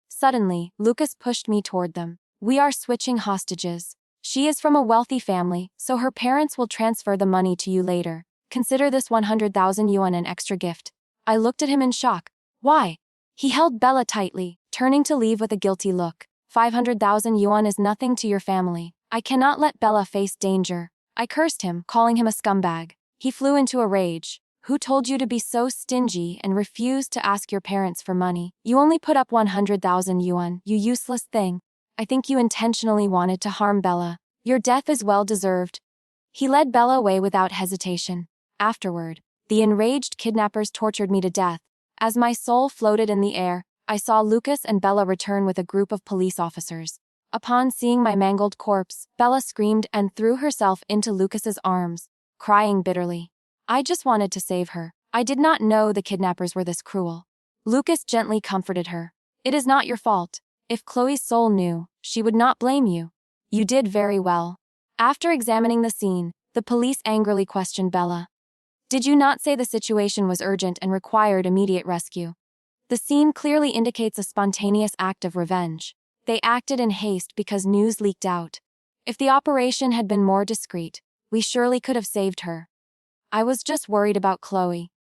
S1: Suddenly, Lucas pushed me toward them. We are switching hostages. She is from a wealthy family, so her parents will transfer the money to you later. Consider this 100,000 yuan an extra gift. I looked at him in shock. Why? He held Bella tightly, turning to leave with a guilty look. 500,000 yuan is nothing to your family. I cannot let Bella face danger. I cursed him, calling him a scumbag. He flew into a rage. Who told you to be so stingy and refused to ask your parents for money? You only put up 100,000 yuan, you useless thing. I think you intentionally wanted to harm Bella. Your death is well deserved. He led Bella away without hesitation. Afterward, the enraged kidnappers tortured me to death. As my soul floated in the air, I saw Lucas and Bella return with a group of police officers. Upon seeing my mangled corpse, Bella screamed and threw herself into Lucas's arms, crying bitterly. I just wanted to save her. I did not know the kidnappers were this cruel. Lucas gently comforted her. It is not your fault. If Chloe's soul knew, she would not blame you. You did very well. After examining the scene, the police angrily questioned Bella. Did you not say the situation was urgent and required immediate rescue? The scene clearly indicates a spontaneous act of revenge. They acted in haste because news leaked out. If the operation had been more discreet, we surely could have saved her. I was just worried about Chloe.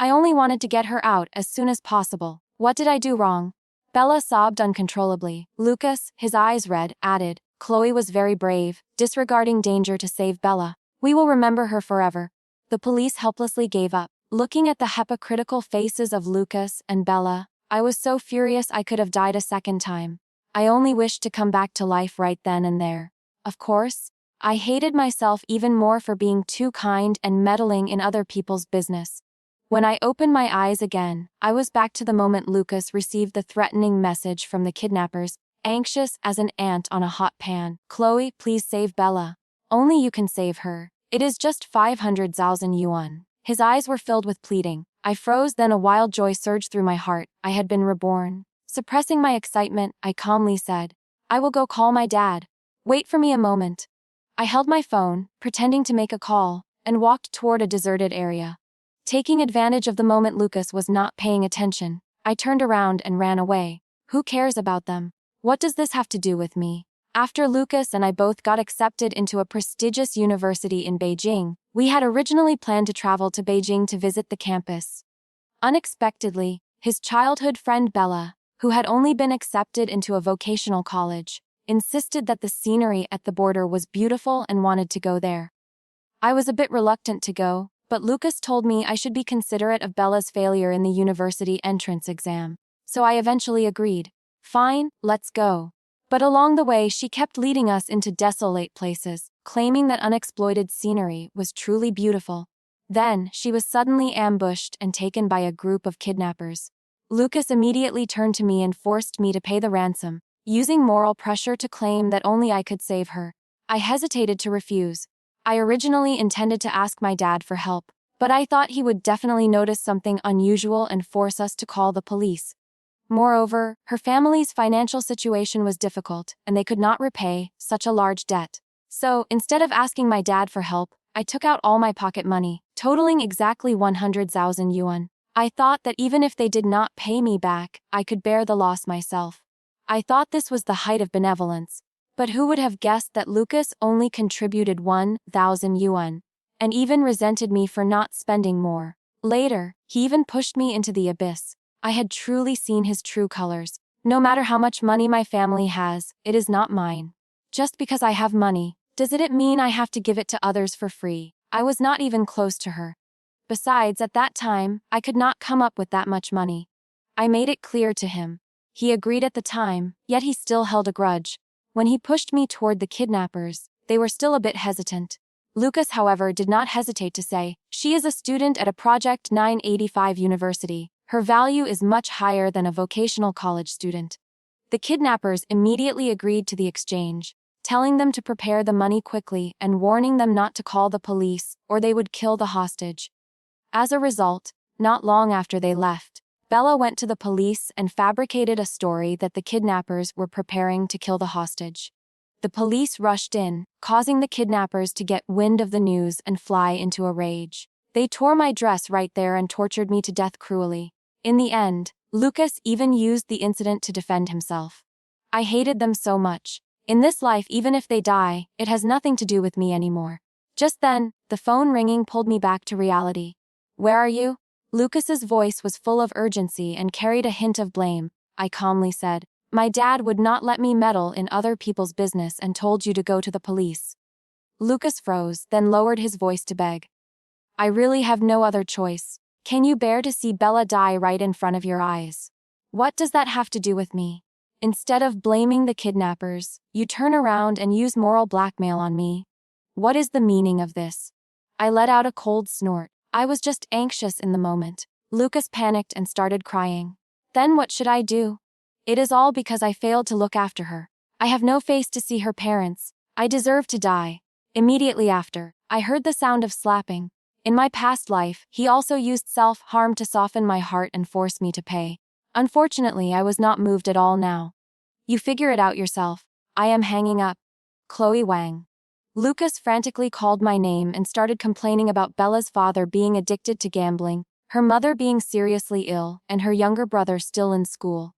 S1: I only wanted to get her out as soon as possible. What did I do wrong? Bella sobbed uncontrollably. Lucas, his eyes red, added, Chloe was very brave, disregarding danger to save Bella. We will remember her forever. The police helplessly gave up. Looking at the hypocritical faces of Lucas and Bella, I was so furious I could have died a second time. I only wished to come back to life right then and there. Of course, I hated myself even more for being too kind and meddling in other people's business. When I opened my eyes again, I was back to the moment Lucas received the threatening message from the kidnappers, anxious as an ant on a hot pan. Chloe, please save Bella. Only you can save her. It is just 500,000 yuan. His eyes were filled with pleading. I froze, then a wild joy surged through my heart. I had been reborn. Suppressing my excitement, I calmly said, I will go call my dad. Wait for me a moment. I held my phone, pretending to make a call, and walked toward a deserted area. Taking advantage of the moment Lucas was not paying attention, I turned around and ran away. Who cares about them? What does this have to do with me? After Lucas and I both got accepted into a prestigious university in Beijing, we had originally planned to travel to Beijing to visit the campus. Unexpectedly, his childhood friend Bella, who had only been accepted into a vocational college, insisted that the scenery at the border was beautiful and wanted to go there. I was a bit reluctant to go, but Lucas told me I should be considerate of Bella's failure in the university entrance exam, so I eventually agreed. Fine, let's go. But along the way she kept leading us into desolate places, claiming that unexploited scenery was truly beautiful. Then, she was suddenly ambushed and taken by a group of kidnappers. Lucas immediately turned to me and forced me to pay the ransom, using moral pressure to claim that only I could save her. I hesitated to refuse. I originally intended to ask my dad for help, but I thought he would definitely notice something unusual and force us to call the police. Moreover, her family's financial situation was difficult, and they could not repay such a large debt. So, instead of asking my dad for help, I took out all my pocket money, totaling exactly 100,000 yuan. I thought that even if they did not pay me back, I could bear the loss myself. I thought this was the height of benevolence. But who would have guessed that Lucas only contributed 1,000 yuan, and even resented me for not spending more. Later, he even pushed me into the abyss. I had truly seen his true colors. No matter how much money my family has, it is not mine. Just because I have money, does it mean I have to give it to others for free? I was not even close to her. Besides, at that time, I could not come up with that much money. I made it clear to him. He agreed at the time, yet he still held a grudge. When he pushed me toward the kidnappers, they were still a bit hesitant. Lucas, however, did not hesitate to say, she is a student at a Project 985 university. Her value is much higher than a vocational college student. The kidnappers immediately agreed to the exchange, telling them to prepare the money quickly and warning them not to call the police or they would kill the hostage. As a result, not long after they left, Bella went to the police and fabricated a story that the kidnappers were preparing to kill the hostage. The police rushed in, causing the kidnappers to get wind of the news and fly into a rage. They tore my dress right there and tortured me to death cruelly. In the end, Lucas even used the incident to defend himself. I hated them so much. In this life, even if they die, it has nothing to do with me anymore. Just then, the phone ringing pulled me back to reality. Where are you? Lucas's voice was full of urgency and carried a hint of blame. I calmly said, my dad would not let me meddle in other people's business and told you to go to the police. Lucas froze, then lowered his voice to beg. I really have no other choice. Can you bear to see Bella die right in front of your eyes? What does that have to do with me? Instead of blaming the kidnappers, you turn around and use moral blackmail on me. What is the meaning of this? I let out a cold snort. I was just anxious in the moment. Lucas panicked and started crying. Then what should I do? It is all because I failed to look after her. I have no face to see her parents. I deserve to die. Immediately after, I heard the sound of slapping. In my past life, he also used self-harm to soften my heart and force me to pay. Unfortunately, I was not moved at all now. You figure it out yourself. I am hanging up. Chloe Wang. Lucas frantically called my name and started complaining about Bella's father being addicted to gambling, her mother being seriously ill, and her younger brother still in school.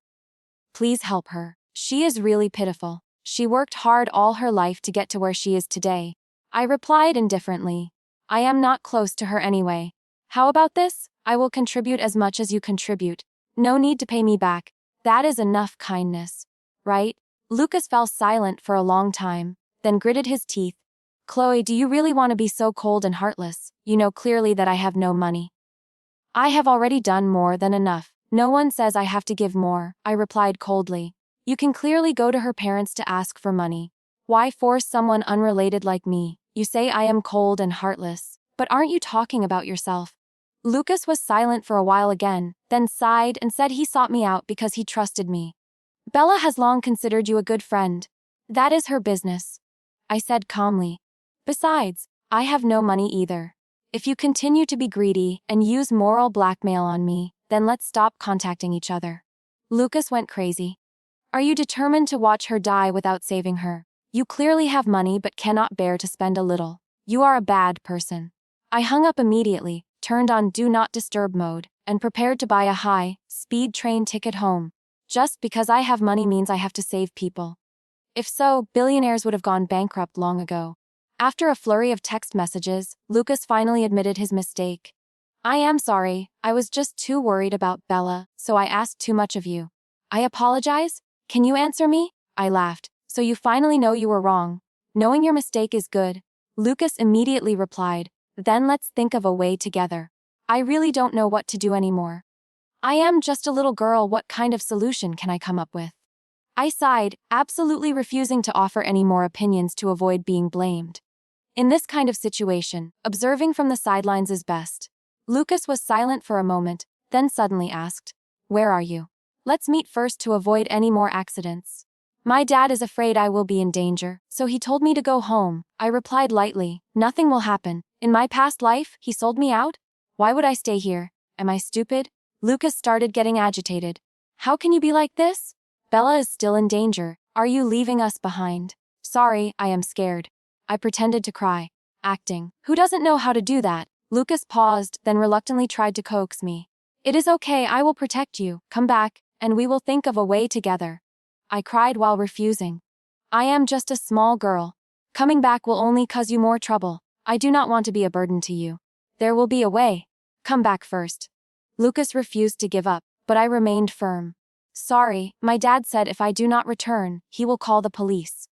S1: Please help her. She is really pitiful. She worked hard all her life to get to where she is today. I replied indifferently. I am not close to her anyway. How about this? I will contribute as much as you contribute. No need to pay me back. That is enough kindness. Right? Lucas fell silent for a long time, then gritted his teeth. Chloe, do you really want to be so cold and heartless? You know clearly that I have no money. I have already done more than enough. No one says I have to give more, I replied coldly. You can clearly go to her parents to ask for money. Why force someone unrelated like me? You say I am cold and heartless, but aren't you talking about yourself? Lucas was silent for a while again, then sighed and said he sought me out because he trusted me. Bella has long considered you a good friend. That is her business, I said calmly. Besides, I have no money either. If you continue to be greedy and use moral blackmail on me, then let's stop contacting each other. Lucas went crazy. Are you determined to watch her die without saving her? You clearly have money but cannot bear to spend a little. You are a bad person. I hung up immediately, turned on Do Not Disturb mode, and prepared to buy a high-speed train ticket home. Just because I have money means I have to save people. If so, billionaires would have gone bankrupt long ago. After a flurry of text messages, Lucas finally admitted his mistake. I am sorry, I was just too worried about Bella, so I asked too much of you. I apologize? Can you answer me? I laughed. So you finally know you were wrong. Knowing your mistake is good. Lucas immediately replied, then let's think of a way together. I really don't know what to do anymore. I am just a little girl, what kind of solution can I come up with? I sighed, absolutely refusing to offer any more opinions to avoid being blamed. In this kind of situation, observing from the sidelines is best. Lucas was silent for a moment, then suddenly asked, where are you? Let's meet first to avoid any more accidents. My dad is afraid I will be in danger, so he told me to go home. I replied lightly, nothing will happen. In my past life, he sold me out? Why would I stay here? Am I stupid? Lucas started getting agitated. How can you be like this? Bella is still in danger. Are you leaving us behind? Sorry, I am scared. I pretended to cry. Acting. Who doesn't know how to do that? Lucas paused, then reluctantly tried to coax me. It is okay, I will protect you. Come back, and we will think of a way together. I cried while refusing. I am just a small girl. Coming back will only cause you more trouble. I do not want to be a burden to you. There will be a way. Come back first. Lucas refused to give up, but I remained firm. Sorry, my dad said if I do not return, he will call the police.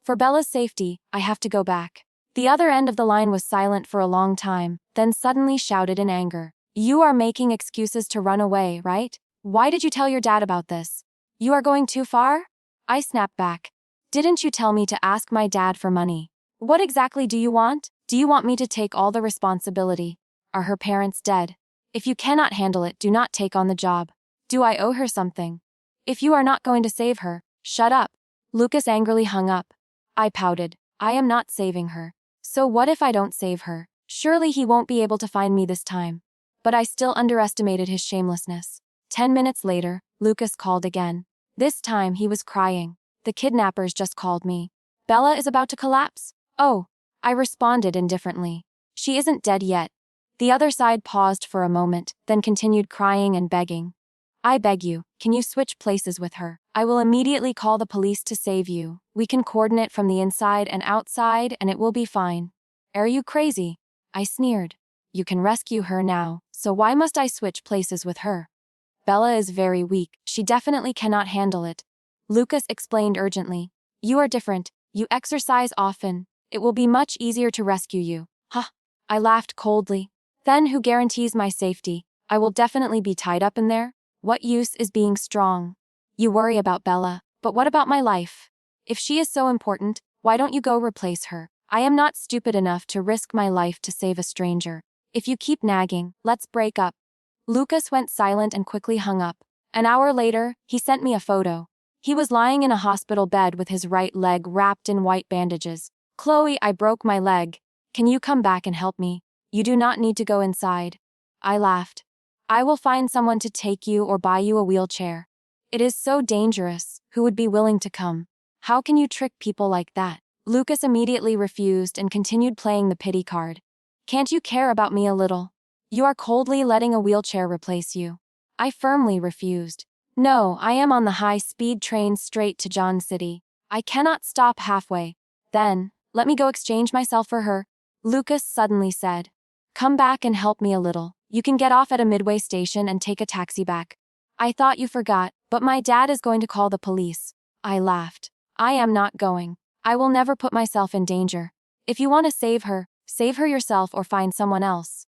S1: For Bella's safety, I have to go back. The other end of the line was silent for a long time, then suddenly shouted in anger. You are making excuses to run away, right? Why did you tell your dad about this? You are going too far? I snapped back. Didn't you tell me to ask my dad for money? What exactly do you want? Do you want me to take all the responsibility? Are her parents dead? If you cannot handle it, do not take on the job. Do I owe her something? If you are not going to save her, shut up. Lucas angrily hung up. I pouted. I am not saving her. So what if I don't save her? Surely he won't be able to find me this time. But I still underestimated his shamelessness. 10 minutes later, Lucas called again. This time he was crying. The kidnappers just called me. Bella is about to collapse. Oh, I responded indifferently. She isn't dead yet. The other side paused for a moment, then continued crying and begging. I beg you, can you switch places with her? I will immediately call the police to save you. We can coordinate from the inside and outside and it will be fine. Are you crazy? I sneered. You can rescue her now, so why must I switch places with her? Bella is very weak. She definitely cannot handle it. Lucas explained urgently. You are different. You exercise often. It will be much easier to rescue you. Huh. I laughed coldly. Then who guarantees my safety? I will definitely be tied up in there. What use is being strong? You worry about Bella, but what about my life? If she is so important, why don't you go replace her? I am not stupid enough to risk my life to save a stranger. If you keep nagging, let's break up. Lucas went silent and quickly hung up. An hour later, he sent me a photo. He was lying in a hospital bed with his right leg wrapped in white bandages. Chloe, I broke my leg. Can you come back and help me? You do not need to go inside. I laughed. I will find someone to take you or buy you a wheelchair. It is so dangerous. Who would be willing to come? How can you trick people like that? Lucas immediately refused and continued playing the pity card. Can't you care about me a little? You are coldly letting a wheelchair replace you. I firmly refused. No, I am on the high-speed train straight to John City. I cannot stop halfway. Then, let me go exchange myself for her. Lucas suddenly said. Come back and help me a little. You can get off at a midway station and take a taxi back. I thought you forgot, but my dad is going to call the police. I laughed. I am not going. I will never put myself in danger. If you want to save her yourself or find someone else.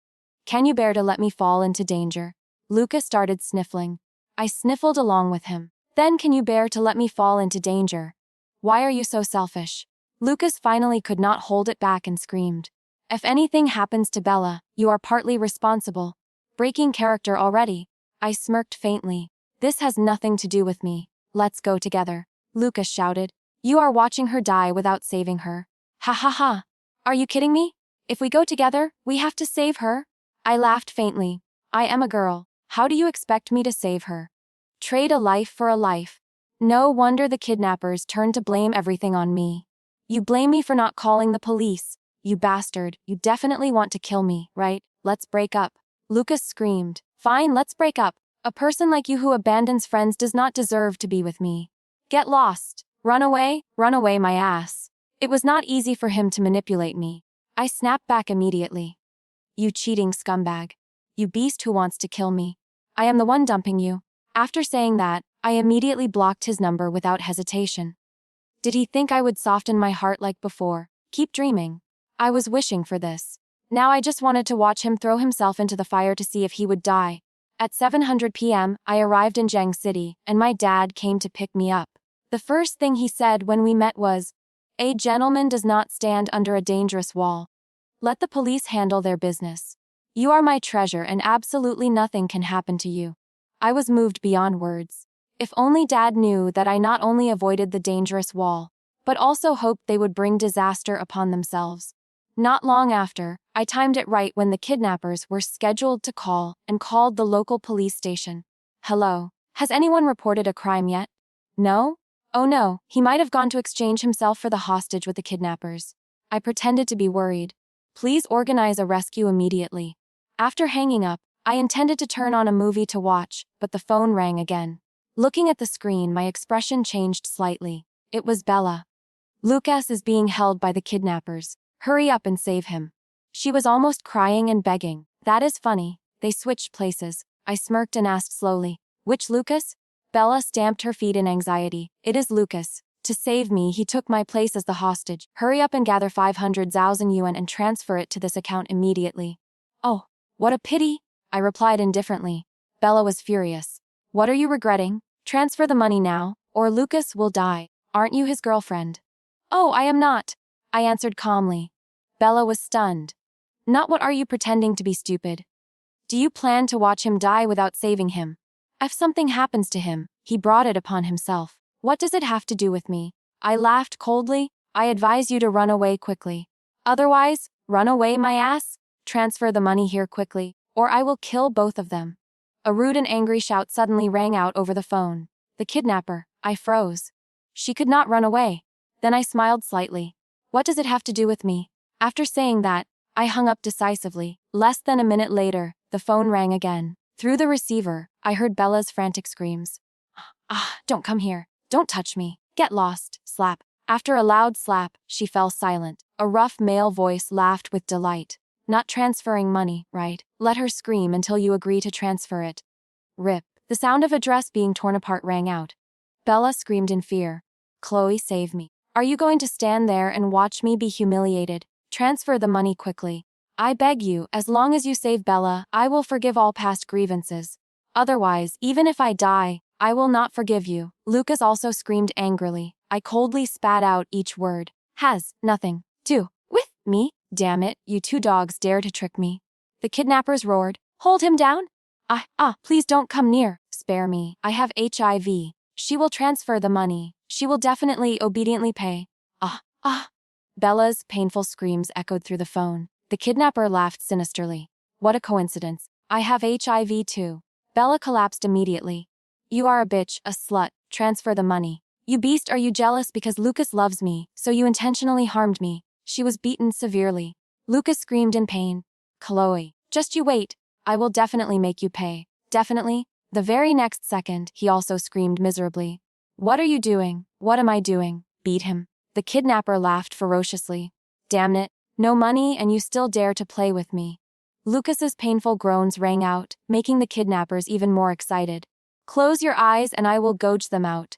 S1: Can you bear to let me fall into danger? Lucas started sniffling. I sniffled along with him. Then can you bear to let me fall into danger? Why are you so selfish? Lucas finally could not hold it back and screamed. If anything happens to Bella, you are partly responsible. Breaking character already. I smirked faintly. This has nothing to do with me. Let's go together. Lucas shouted. You are watching her die without saving her. Ha ha ha. Are you kidding me? If we go together, we have to save her. I laughed faintly. I am a girl. How do you expect me to save her? Trade a life for a life. No wonder the kidnappers turned to blame everything on me. You blame me for not calling the police. You bastard, you definitely want to kill me, right? Let's break up. Lucas screamed. Fine, let's break up. A person like you who abandons friends does not deserve to be with me. Get lost. Run away my ass. It was not easy for him to manipulate me. I snapped back immediately. You cheating scumbag. You beast who wants to kill me. I am the one dumping you. After saying that, I immediately blocked his number without hesitation. Did he think I would soften my heart like before? Keep dreaming. I was wishing for this. Now I just wanted to watch him throw himself into the fire to see if he would die. At 7:00 p.m., I arrived in Jiang City, and my dad came to pick me up. The first thing he said when we met was, "A gentleman does not stand under a dangerous wall. Let the police handle their business. You are my treasure and absolutely nothing can happen to you." I was moved beyond words. If only Dad knew that I not only avoided the dangerous wall, but also hoped they would bring disaster upon themselves. Not long after, I timed it right when the kidnappers were scheduled to call and called the local police station. Hello, has anyone reported a crime yet? No? Oh no, he might have gone to exchange himself for the hostage with the kidnappers. I pretended to be worried. Please organize a rescue immediately. After hanging up, I intended to turn on a movie to watch, but the phone rang again. Looking at the screen, my expression changed slightly. It was Bella. Lucas is being held by the kidnappers. Hurry up and save him. She was almost crying and begging. That is funny. They switched places. I smirked and asked slowly, which Lucas? Bella stamped her feet in anxiety. It is Lucas. To save me, he took my place as the hostage. Hurry up and gather 500,000 yuan and transfer it to this account immediately. Oh, what a pity, I replied indifferently. Bella was furious. What are you regretting? Transfer the money now, or Lucas will die. Aren't you his girlfriend? Oh, I am not, I answered calmly. Bella was stunned. Not what are you pretending to be stupid? Do you plan to watch him die without saving him? If something happens to him, he brought it upon himself. What does it have to do with me? I laughed coldly. I advise you to run away quickly. Otherwise, run away my ass. Transfer the money here quickly, or I will kill both of them. A rude and angry shout suddenly rang out over the phone. The kidnapper. I froze. She could not run away. Then I smiled slightly. What does it have to do with me? After saying that, I hung up decisively. Less than a minute later, the phone rang again. Through the receiver, I heard Bella's frantic screams. Don't come here. Don't touch me. Get lost. Slap. After a loud slap, she fell silent. A rough male voice laughed with delight. Not transferring money, right? Let her scream until you agree to transfer it. Rip. The sound of a dress being torn apart rang out. Bella screamed in fear. Chloe, save me. Are you going to stand there and watch me be humiliated? Transfer the money quickly. I beg you, as long as you save Bella, I will forgive all past grievances. Otherwise, even if I die, I will not forgive you. Lucas also screamed angrily. I coldly spat out each word. Has nothing to with me. Damn it, you two dogs dare to trick me. The kidnappers roared. Hold him down? Please don't come near. Spare me. I have HIV. She will transfer the money. She will definitely obediently pay. Bella's painful screams echoed through the phone. The kidnapper laughed sinisterly. What a coincidence. I have HIV too. Bella collapsed immediately. You are a bitch, a slut. Transfer the money. You beast, are you jealous because Lucas loves me, so you intentionally harmed me? She was beaten severely. Lucas screamed in pain. Chloe, just you wait. I will definitely make you pay. Definitely. The very next second, he also screamed miserably. What are you doing? What am I doing? Beat him. The kidnapper laughed ferociously. Damn it. No money and you still dare to play with me. Lucas's painful groans rang out, making the kidnappers even more excited. Close your eyes and I will gouge them out.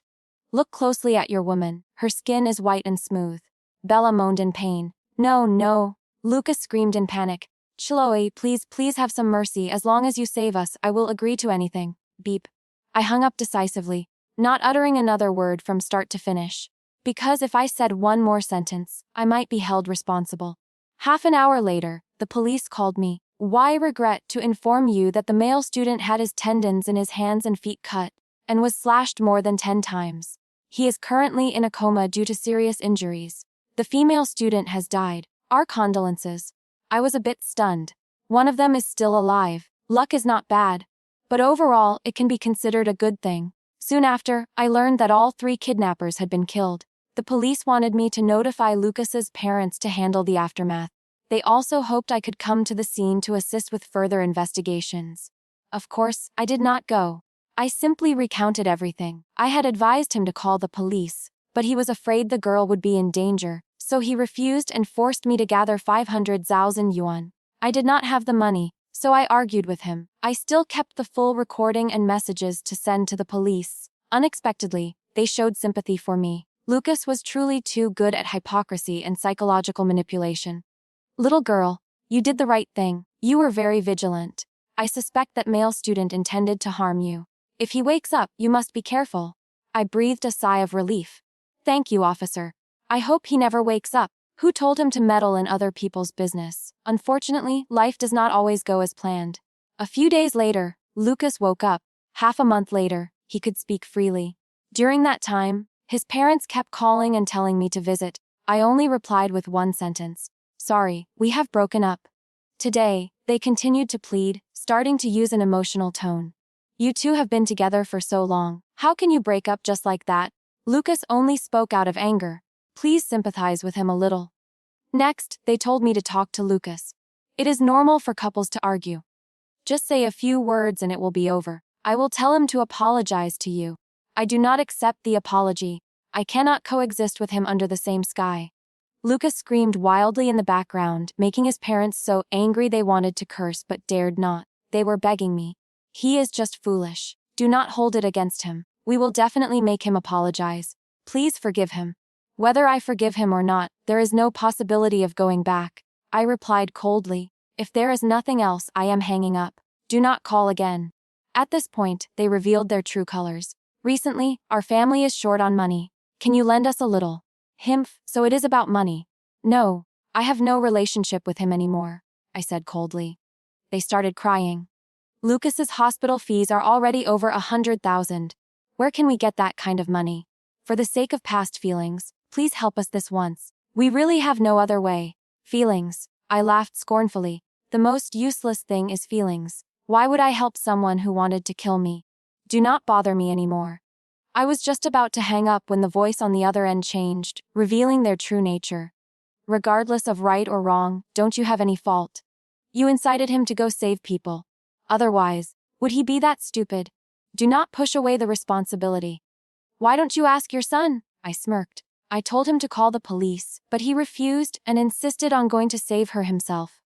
S1: Look closely at your woman. Her skin is white and smooth. Bella moaned in pain. No. Lucas screamed in panic. Chloe, please have some mercy. As long as you save us, I will agree to anything. Beep. I hung up decisively, not uttering another word from start to finish. Because if I said one more sentence, I might be held responsible. Half an hour later, the police called me. I regret to inform you that the male student had his tendons in his hands and feet cut, and was slashed more than 10 times. He is currently in a coma due to serious injuries. The female student has died. Our condolences. I was a bit stunned. One of them is still alive. Luck is not bad. But overall, it can be considered a good thing. Soon after, I learned that all 3 kidnappers had been killed. The police wanted me to notify Lucas's parents to handle the aftermath. They also hoped I could come to the scene to assist with further investigations. Of course, I did not go. I simply recounted everything. I had advised him to call the police, but he was afraid the girl would be in danger, so he refused and forced me to gather 500,000 yuan. I did not have the money, so I argued with him. I still kept the full recording and messages to send to the police. Unexpectedly, they showed sympathy for me. Lucas was truly too good at hypocrisy and psychological manipulation. Little girl, you did the right thing. You were very vigilant. I suspect that male student intended to harm you. If he wakes up, you must be careful. I breathed a sigh of relief. Thank you, officer. I hope he never wakes up. Who told him to meddle in other people's business? Unfortunately, life does not always go as planned. A few days later, Lucas woke up. Half a month later, he could speak freely. During that time, his parents kept calling and telling me to visit. I only replied with one sentence. Sorry, we have broken up. Today, they continued to plead, starting to use an emotional tone. You two have been together for so long. How can you break up just like that? Lucas only spoke out of anger. Please sympathize with him a little. Next, they told me to talk to Lucas. It is normal for couples to argue. Just say a few words and it will be over. I will tell him to apologize to you. I do not accept the apology. I cannot coexist with him under the same sky. Lucas screamed wildly in the background, making his parents so angry they wanted to curse but dared not. They were begging me. He is just foolish. Do not hold it against him. We will definitely make him apologize. Please forgive him. Whether I forgive him or not, there is no possibility of going back. I replied coldly. If there is nothing else, I am hanging up. Do not call again. At this point, they revealed their true colors. Recently, our family is short on money. Can you lend us a little? Himph, so it is about money. No, I have no relationship with him anymore, I said coldly. They started crying. Lucas's hospital fees are already over 100,000. Where can we get that kind of money? For the sake of past feelings, please help us this once. We really have no other way. Feelings. I laughed scornfully. The most useless thing is feelings. Why would I help someone who wanted to kill me? Do not bother me anymore. I was just about to hang up when the voice on the other end changed, revealing their true nature. Regardless of right or wrong, don't you have any fault? You incited him to go save people. Otherwise, would he be that stupid? Do not push away the responsibility. Why don't you ask your son? I smirked. I told him to call the police, but he refused and insisted on going to save her himself.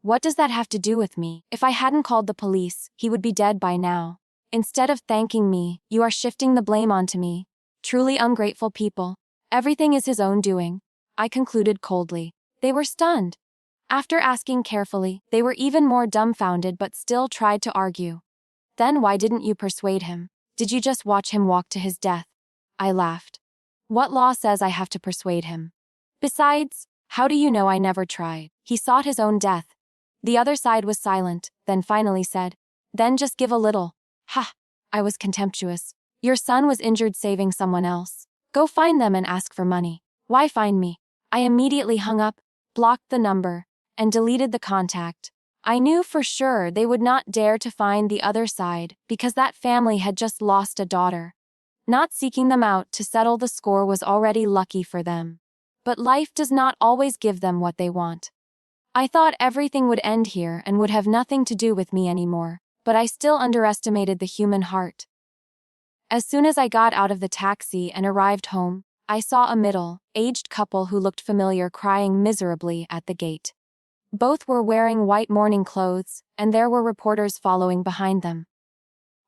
S1: What does that have to do with me? If I hadn't called the police, he would be dead by now. Instead of thanking me, you are shifting the blame onto me. Truly ungrateful people. Everything is his own doing, I concluded coldly. They were stunned. After asking carefully, they were even more dumbfounded but still tried to argue. Then why didn't you persuade him? Did you just watch him walk to his death? I laughed. What law says I have to persuade him? Besides, how do you know I never tried? He sought his own death. The other side was silent, then finally said, then just give a little. Ha! I was contemptuous. Your son was injured saving someone else. Go find them and ask for money. Why find me? I immediately hung up, blocked the number, and deleted the contact. I knew for sure they would not dare to find the other side because that family had just lost a daughter. Not seeking them out to settle the score was already lucky for them. But life does not always give them what they want. I thought everything would end here and would have nothing to do with me anymore, but I still underestimated the human heart. As soon as I got out of the taxi and arrived home, I saw a middle-aged couple who looked familiar crying miserably at the gate. Both were wearing white mourning clothes, and there were reporters following behind them.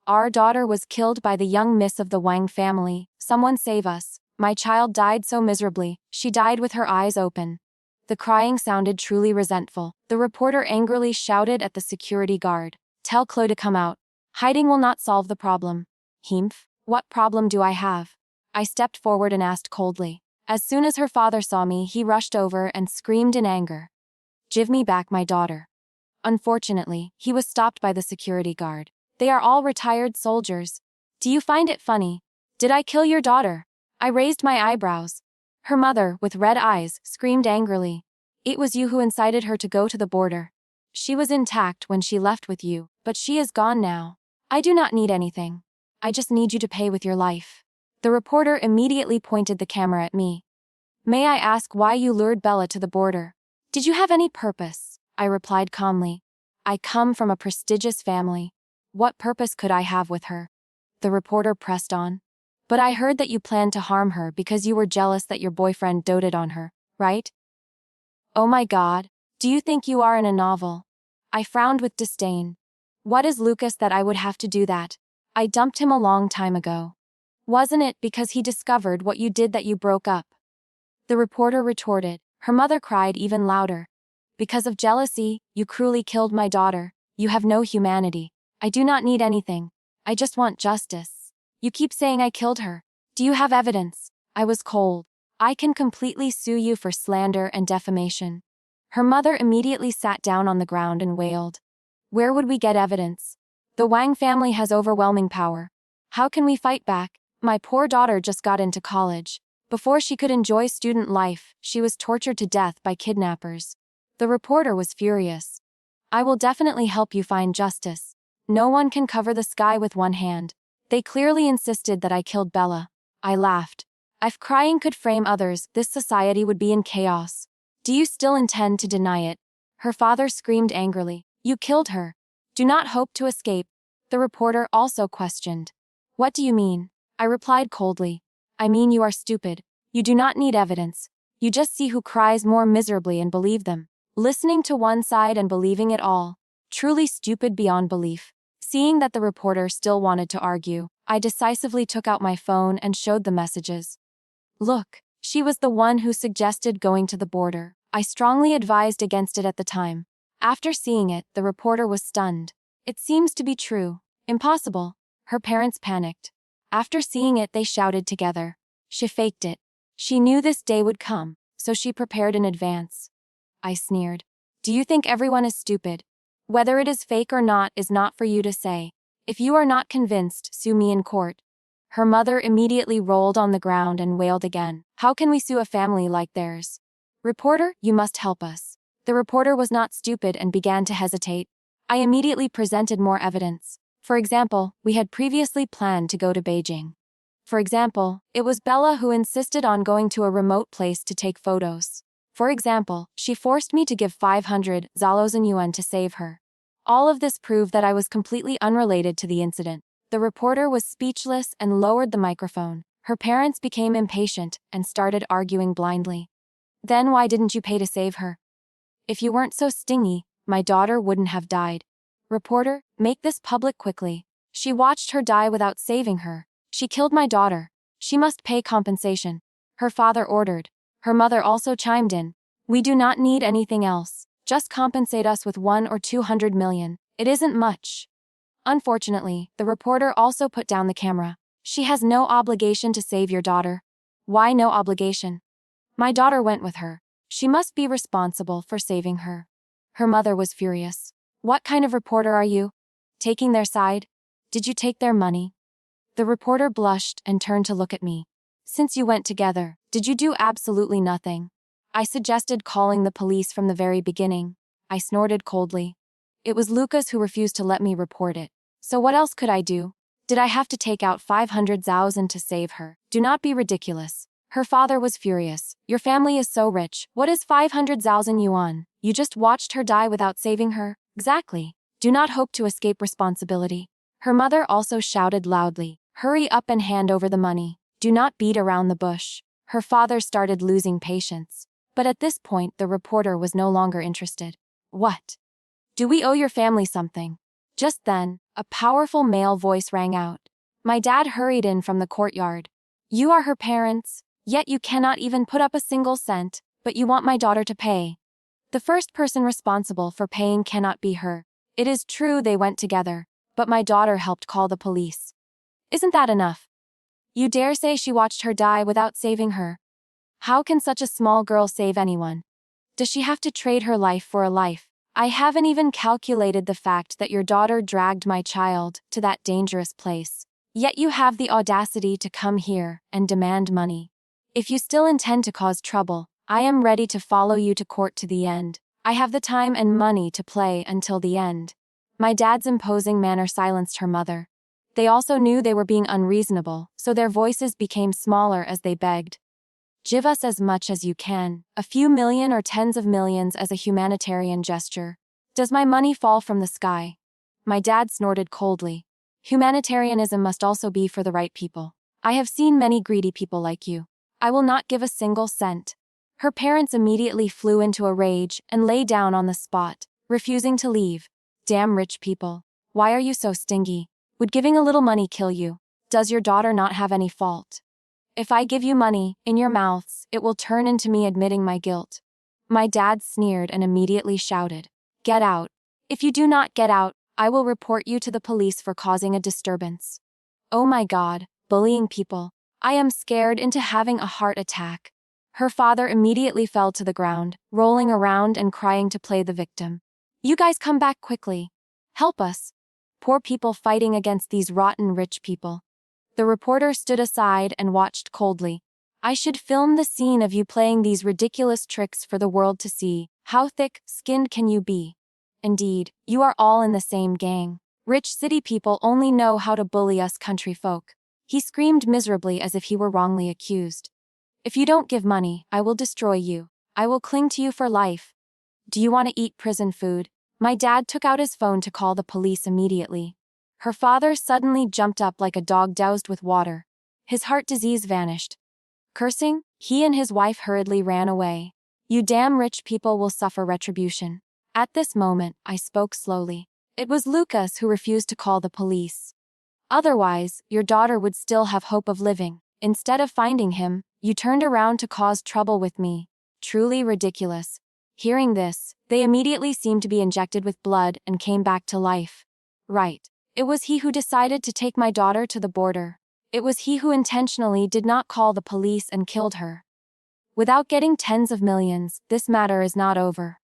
S1: Our daughter was killed by the young miss of the Wang family. Someone save us. My child died so miserably, she died with her eyes open. The crying sounded truly resentful. The reporter angrily shouted at the security guard. Tell Chloe to come out. Hiding will not solve the problem. Himph, what problem do I have? I stepped forward and asked coldly. As soon as her father saw me, he rushed over and screamed in anger. Give me back my daughter. Unfortunately, he was stopped by the security guard. They are all retired soldiers. Do you find it funny? Did I kill your daughter? I raised my eyebrows. Her mother, with red eyes, screamed angrily. It was you who incited her to go to the border. She was intact when she left with you, but she is gone now. I do not need anything. I just need you to pay with your life. The reporter immediately pointed the camera at me. May I ask why you lured Bella to the border? Did you have any purpose? I replied calmly. I come from a prestigious family. What purpose could I have with her? The reporter pressed on. But I heard that you planned to harm her because you were jealous that your boyfriend doted on her, right? Oh my God, do you think you are in a novel? I frowned with disdain. What is Lucas that I would have to do that? I dumped him a long time ago. Wasn't it because he discovered what you did that you broke up? The reporter retorted. Her mother cried even louder. Because of jealousy, you cruelly killed my daughter. You have no humanity. I do not need anything. I just want justice. You keep saying I killed her. Do you have evidence? I was cold. I can completely sue you for slander and defamation. Her mother immediately sat down on the ground and wailed. Where would we get evidence? The Wang family has overwhelming power. How can we fight back? My poor daughter just got into college. Before she could enjoy student life, she was tortured to death by kidnappers. The reporter was furious. I will definitely help you find justice. No one can cover the sky with one hand. They clearly insisted that I killed Bella. I laughed. If crying could frame others, this society would be in chaos. Do you still intend to deny it? Her father screamed angrily. You killed her. Do not hope to escape. The reporter also questioned. What do you mean? I replied coldly. I mean you are stupid. You do not need evidence. You just see who cries more miserably and believe them. Listening to one side and believing it all. Truly stupid beyond belief. Seeing that the reporter still wanted to argue, I decisively took out my phone and showed the messages. Look, she was the one who suggested going to the border. I strongly advised against it at the time. After seeing it, the reporter was stunned. It seems to be true. Impossible. Her parents panicked. After seeing it, they shouted together. She faked it. She knew this day would come, so she prepared in advance. I sneered. Do you think everyone is stupid? Whether it is fake or not is not for you to say. If you are not convinced, sue me in court. Her mother immediately rolled on the ground and wailed again. How can we sue a family like theirs? Reporter, you must help us. The reporter was not stupid and began to hesitate. I immediately presented more evidence. For example, we had previously planned to go to Beijing. For example, it was Bella who insisted on going to a remote place to take photos. For example, she forced me to give 500,000 yuan to save her. All of this proved that I was completely unrelated to the incident. The reporter was speechless and lowered the microphone. Her parents became impatient and started arguing blindly. Then why didn't you pay to save her? If you weren't so stingy, my daughter wouldn't have died. Reporter, make this public quickly. She watched her die without saving her. She killed my daughter. She must pay compensation. Her father ordered. Her mother also chimed in. We do not need anything else. Just compensate us with 1 or 200 million. It isn't much. Unfortunately, the reporter also put down the camera. She has no obligation to save your daughter. Why no obligation? My daughter went with her. She must be responsible for saving her. Her mother was furious. What kind of reporter are you? Taking their side? Did you take their money? The reporter blushed and turned to look at me. Since you went together, did you do absolutely nothing? I suggested calling the police from the very beginning. I snorted coldly. It was Lucas who refused to let me report it. So what else could I do? Did I have to take out 500,000 to save her? Do not be ridiculous. Her father was furious. Your family is so rich. What is 500,000 yuan? You just watched her die without saving her? Exactly. Do not hope to escape responsibility. Her mother also shouted loudly. Hurry up and hand over the money. Do not beat around the bush. Her father started losing patience. But at this point, the reporter was no longer interested. What? Do we owe your family something? Just then, a powerful male voice rang out. My dad hurried in from the courtyard. You are her parents, yet you cannot even put up a single cent, but you want my daughter to pay. The first person responsible for paying cannot be her. It is true they went together, but my daughter helped call the police. Isn't that enough? You dare say she watched her die without saving her? How can such a small girl save anyone? Does she have to trade her life for a life? I haven't even calculated the fact that your daughter dragged my child to that dangerous place. Yet you have the audacity to come here and demand money. If you still intend to cause trouble, I am ready to follow you to court to the end. I have the time and money to play until the end. My dad's imposing manner silenced her mother. They also knew they were being unreasonable, so their voices became smaller as they begged. Give us as much as you can, a few million or tens of millions as a humanitarian gesture. Does my money fall from the sky? My dad snorted coldly. Humanitarianism must also be for the right people. I have seen many greedy people like you. I will not give a single cent. Her parents immediately flew into a rage and lay down on the spot, refusing to leave. Damn rich people. Why are you so stingy? Would giving a little money kill you? Does your daughter not have any fault? If I give you money, in your mouths, it will turn into me admitting my guilt. My dad sneered and immediately shouted, Get out. If you do not get out, I will report you to the police for causing a disturbance. Oh my God, bullying people. I am scared into having a heart attack. Her father immediately fell to the ground, rolling around and crying to play the victim. You guys come back quickly. Help us. Poor people fighting against these rotten rich people. The reporter stood aside and watched coldly. I should film the scene of you playing these ridiculous tricks for the world to see. How thick-skinned can you be? Indeed, you are all in the same gang. Rich city people only know how to bully us country folk. He screamed miserably as if he were wrongly accused. If you don't give money, I will destroy you. I will cling to you for life. Do you want to eat prison food? My dad took out his phone to call the police immediately. Her father suddenly jumped up like a dog doused with water. His heart disease vanished. Cursing, he and his wife hurriedly ran away. You damn rich people will suffer retribution. At this moment, I spoke slowly. It was Lucas who refused to call the police. Otherwise, your daughter would still have hope of living. Instead of finding him, you turned around to cause trouble with me. Truly ridiculous. Hearing this, they immediately seemed to be injected with blood and came back to life. Right. It was he who decided to take my daughter to the border. It was he who intentionally did not call the police and killed her. Without getting tens of millions, this matter is not over.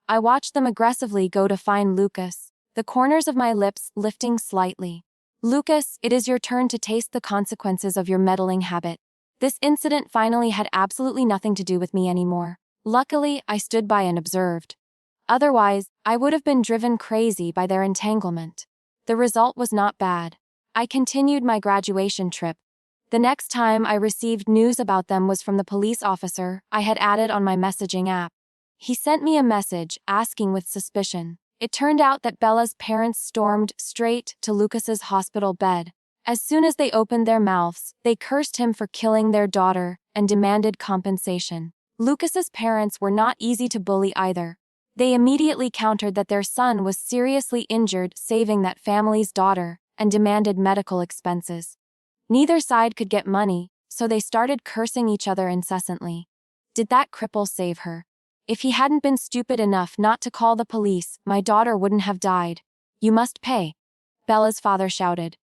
S1: I watched them aggressively go to find Lucas, the corners of my lips lifting slightly. Lucas, it is your turn to taste the consequences of your meddling habit. This incident finally had absolutely nothing to do with me anymore. Luckily, I stood by and observed. Otherwise, I would have been driven crazy by their entanglement. The result was not bad. I continued my graduation trip. The next time I received news about them was from the police officer I had added on my messaging app. He sent me a message asking with suspicion. It turned out that Bella's parents stormed straight to Lucas's hospital bed. As soon as they opened their mouths, they cursed him for killing their daughter and demanded compensation. Lucas's parents were not easy to bully either. They immediately countered that their son was seriously injured saving that family's daughter and demanded medical expenses. Neither side could get money, so they started cursing each other incessantly. Did that cripple save her? If he hadn't been stupid enough not to call the police, my daughter wouldn't have died. You must pay, Bella's father shouted.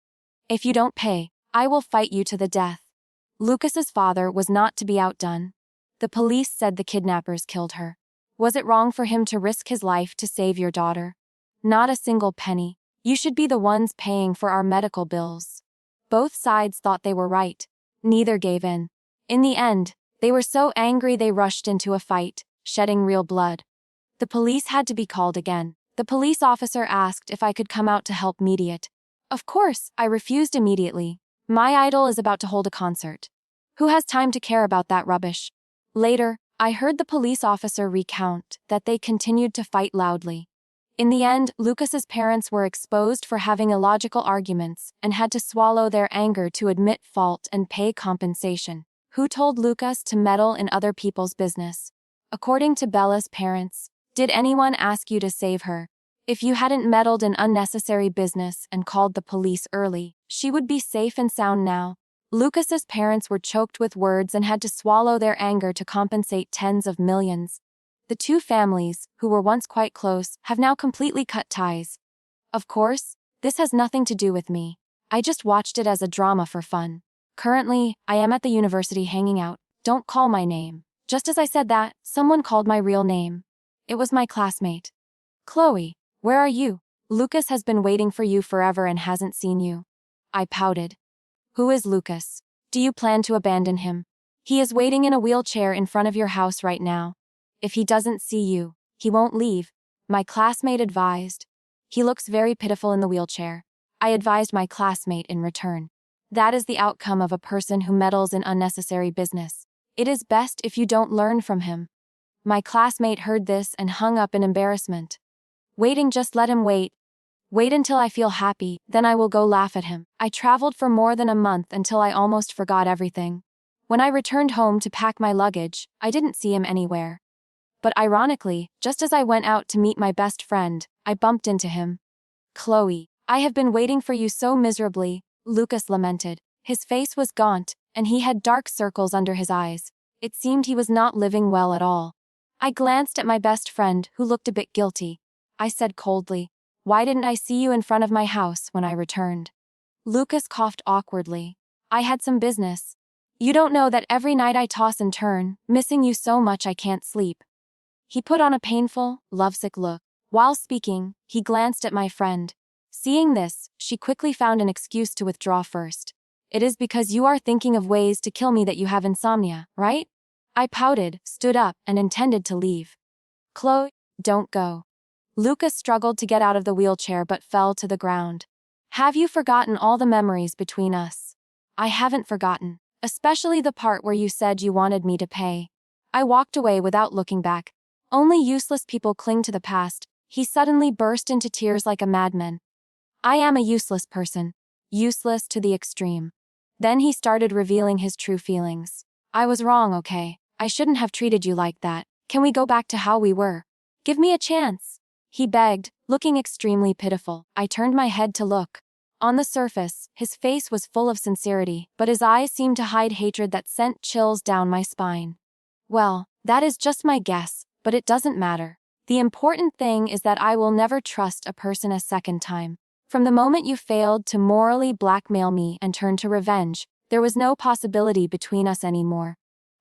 S1: If you don't pay, I will fight you to the death. Lucas's father was not to be outdone. The police said the kidnappers killed her. Was it wrong for him to risk his life to save your daughter? Not a single penny. You should be the ones paying for our medical bills. Both sides thought they were right. Neither gave in. In the end, they were so angry they rushed into a fight, shedding real blood. The police had to be called again. The police officer asked if I could come out to help mediate. Of course, I refused immediately. My idol is about to hold a concert. Who has time to care about that rubbish? Later, I heard the police officer recount that they continued to fight loudly. In the end, Lucas's parents were exposed for having illogical arguments and had to swallow their anger to admit fault and pay compensation. Who told Lucas to meddle in other people's business? According to Bella's parents, did anyone ask you to save her? If you hadn't meddled in unnecessary business and called the police early, she would be safe and sound now. Lucas's parents were choked with words and had to swallow their anger to compensate tens of millions. The two families, who were once quite close, have now completely cut ties. Of course, this has nothing to do with me. I just watched it as a drama for fun. Currently, I am at the university hanging out. Don't call my name. Just as I said that, someone called my real name. It was my classmate. Chloe, where are you? Lucas has been waiting for you forever and hasn't seen you. I pouted. Who is Lucas? Do you plan to abandon him? He is waiting in a wheelchair in front of your house right now. If he doesn't see you, he won't leave, my classmate advised. He looks very pitiful in the wheelchair. I advised my classmate in return. That is the outcome of a person who meddles in unnecessary business. It is best if you don't learn from him. My classmate heard this and hung up in embarrassment. Waiting, just let him wait. Wait until I feel happy, then I will go laugh at him. I traveled for more than a month until I almost forgot everything. When I returned home to pack my luggage, I didn't see him anywhere. But ironically, just as I went out to meet my best friend, I bumped into him. Chloe, I have been waiting for you so miserably, Lucas lamented. His face was gaunt, and he had dark circles under his eyes. It seemed he was not living well at all. I glanced at my best friend, who looked a bit guilty. I said coldly, "Why didn't I see you in front of my house when I returned?" Lucas coughed awkwardly. "I had some business. You don't know that every night I toss and turn, missing you so much I can't sleep." He put on a painful, lovesick look. While speaking, he glanced at my friend. Seeing this, she quickly found an excuse to withdraw first. "It is because you are thinking of ways to kill me that you have insomnia, right?" I pouted, stood up, and intended to leave. "Chloe, don't go." Lucas struggled to get out of the wheelchair but fell to the ground. "Have you forgotten all the memories between us?" "I haven't forgotten, especially the part where you said you wanted me to pay." I walked away without looking back. Only useless people cling to the past. He suddenly burst into tears like a madman. I am a useless person. Useless to the extreme. Then he started revealing his true feelings. "I was wrong, okay? I shouldn't have treated you like that. Can we go back to how we were? Give me a chance," he begged, looking extremely pitiful. I turned my head to look. On the surface, his face was full of sincerity, but his eyes seemed to hide hatred that sent chills down my spine. "Well, that is just my guess, but it doesn't matter. The important thing is that I will never trust a person a second time. From the moment you failed to morally blackmail me and turn to revenge, there was no possibility between us anymore."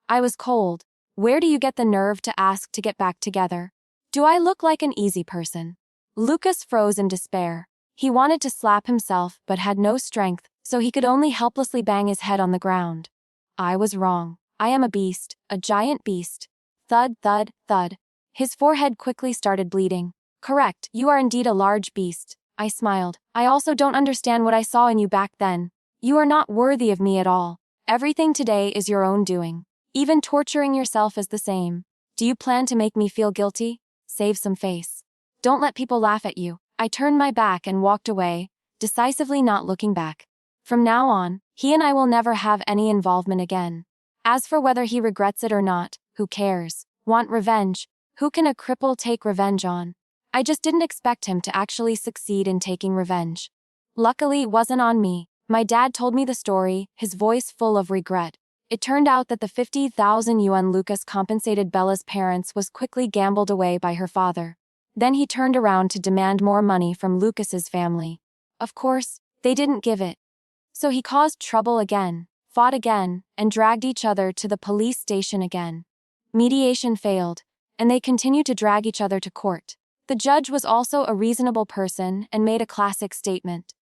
S1: I was cold. "Where do you get the nerve to ask to get back together? Do I look like an easy person?" Lucas froze in despair. He wanted to slap himself but had no strength, so he could only helplessly bang his head on the ground. I was wrong. I am a beast, a giant beast. Thud, thud, thud. His forehead quickly started bleeding. Correct, you are indeed a large beast. I smiled. I also don't understand what I saw in you back then. You are not worthy of me at all. Everything today is your own doing. Even torturing yourself is the same. Do you plan to make me feel guilty? Save some face. Don't let people laugh at you. I turned my back and walked away, decisively not looking back. From now on, he and I will never have any involvement again. As for whether he regrets it or not, who cares? Want revenge? Who can a cripple take revenge on? I just didn't expect him to actually succeed in taking revenge. Luckily, it wasn't on me. My dad told me the story, his voice full of regret. It turned out that the 50,000 yuan Lucas compensated Bella's parents was quickly gambled away by her father. Then he turned around to demand more money from Lucas's family. Of course, they didn't give it. So he caused trouble again, fought again, and dragged each other to the police station again. Mediation failed, and they continued to drag each other to court. The judge was also a reasonable person and made a classic statement.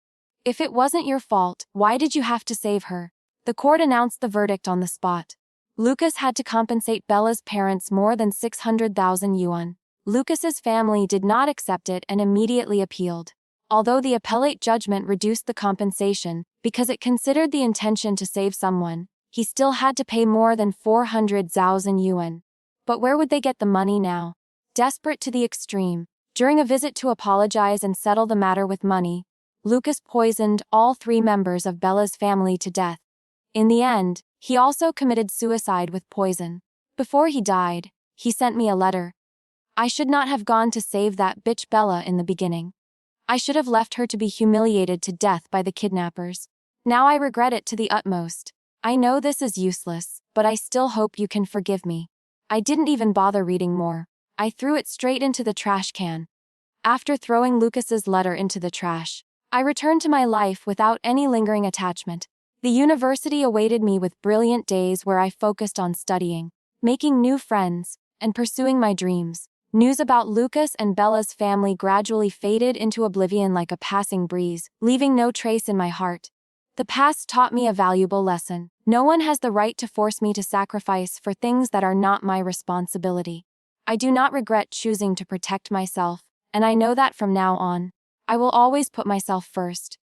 S1: If it wasn't your fault, why did you have to save her? The court announced the verdict on the spot. Lucas had to compensate Bella's parents more than 600,000 yuan. Lucas's family did not accept it and immediately appealed. Although the appellate judgment reduced the compensation because it considered the intention to save someone, he still had to pay more than 400,000 yuan. But where would they get the money now? Desperate to the extreme, during a visit to apologize and settle the matter with money, Lucas poisoned all 3 members of Bella's family to death. In the end, he also committed suicide with poison. Before he died, he sent me a letter. I should not have gone to save that bitch Bella in the beginning. I should have left her to be humiliated to death by the kidnappers. Now I regret it to the utmost. I know this is useless, but I still hope you can forgive me. I didn't even bother reading more. I threw it straight into the trash can. After throwing Lucas's letter into the trash, I returned to my life without any lingering attachment. The university awaited me with brilliant days where I focused on studying, making new friends, and pursuing my dreams. News about Lucas and Bella's family gradually faded into oblivion like a passing breeze, leaving no trace in my heart. The past taught me a valuable lesson. No one has the right to force me to sacrifice for things that are not my responsibility. I do not regret choosing to protect myself, and I know that from now on, I will always put myself first.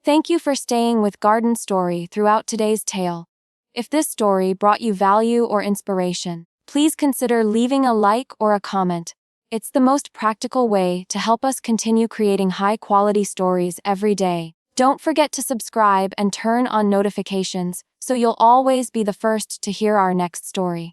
S1: Thank you for staying with Garden Story throughout today's tale. If this story brought you value or inspiration, please consider leaving a like or a comment. It's the most practical way to help us continue creating high-quality stories every day. Don't forget to subscribe and turn on notifications so you'll always be the first to hear our next story.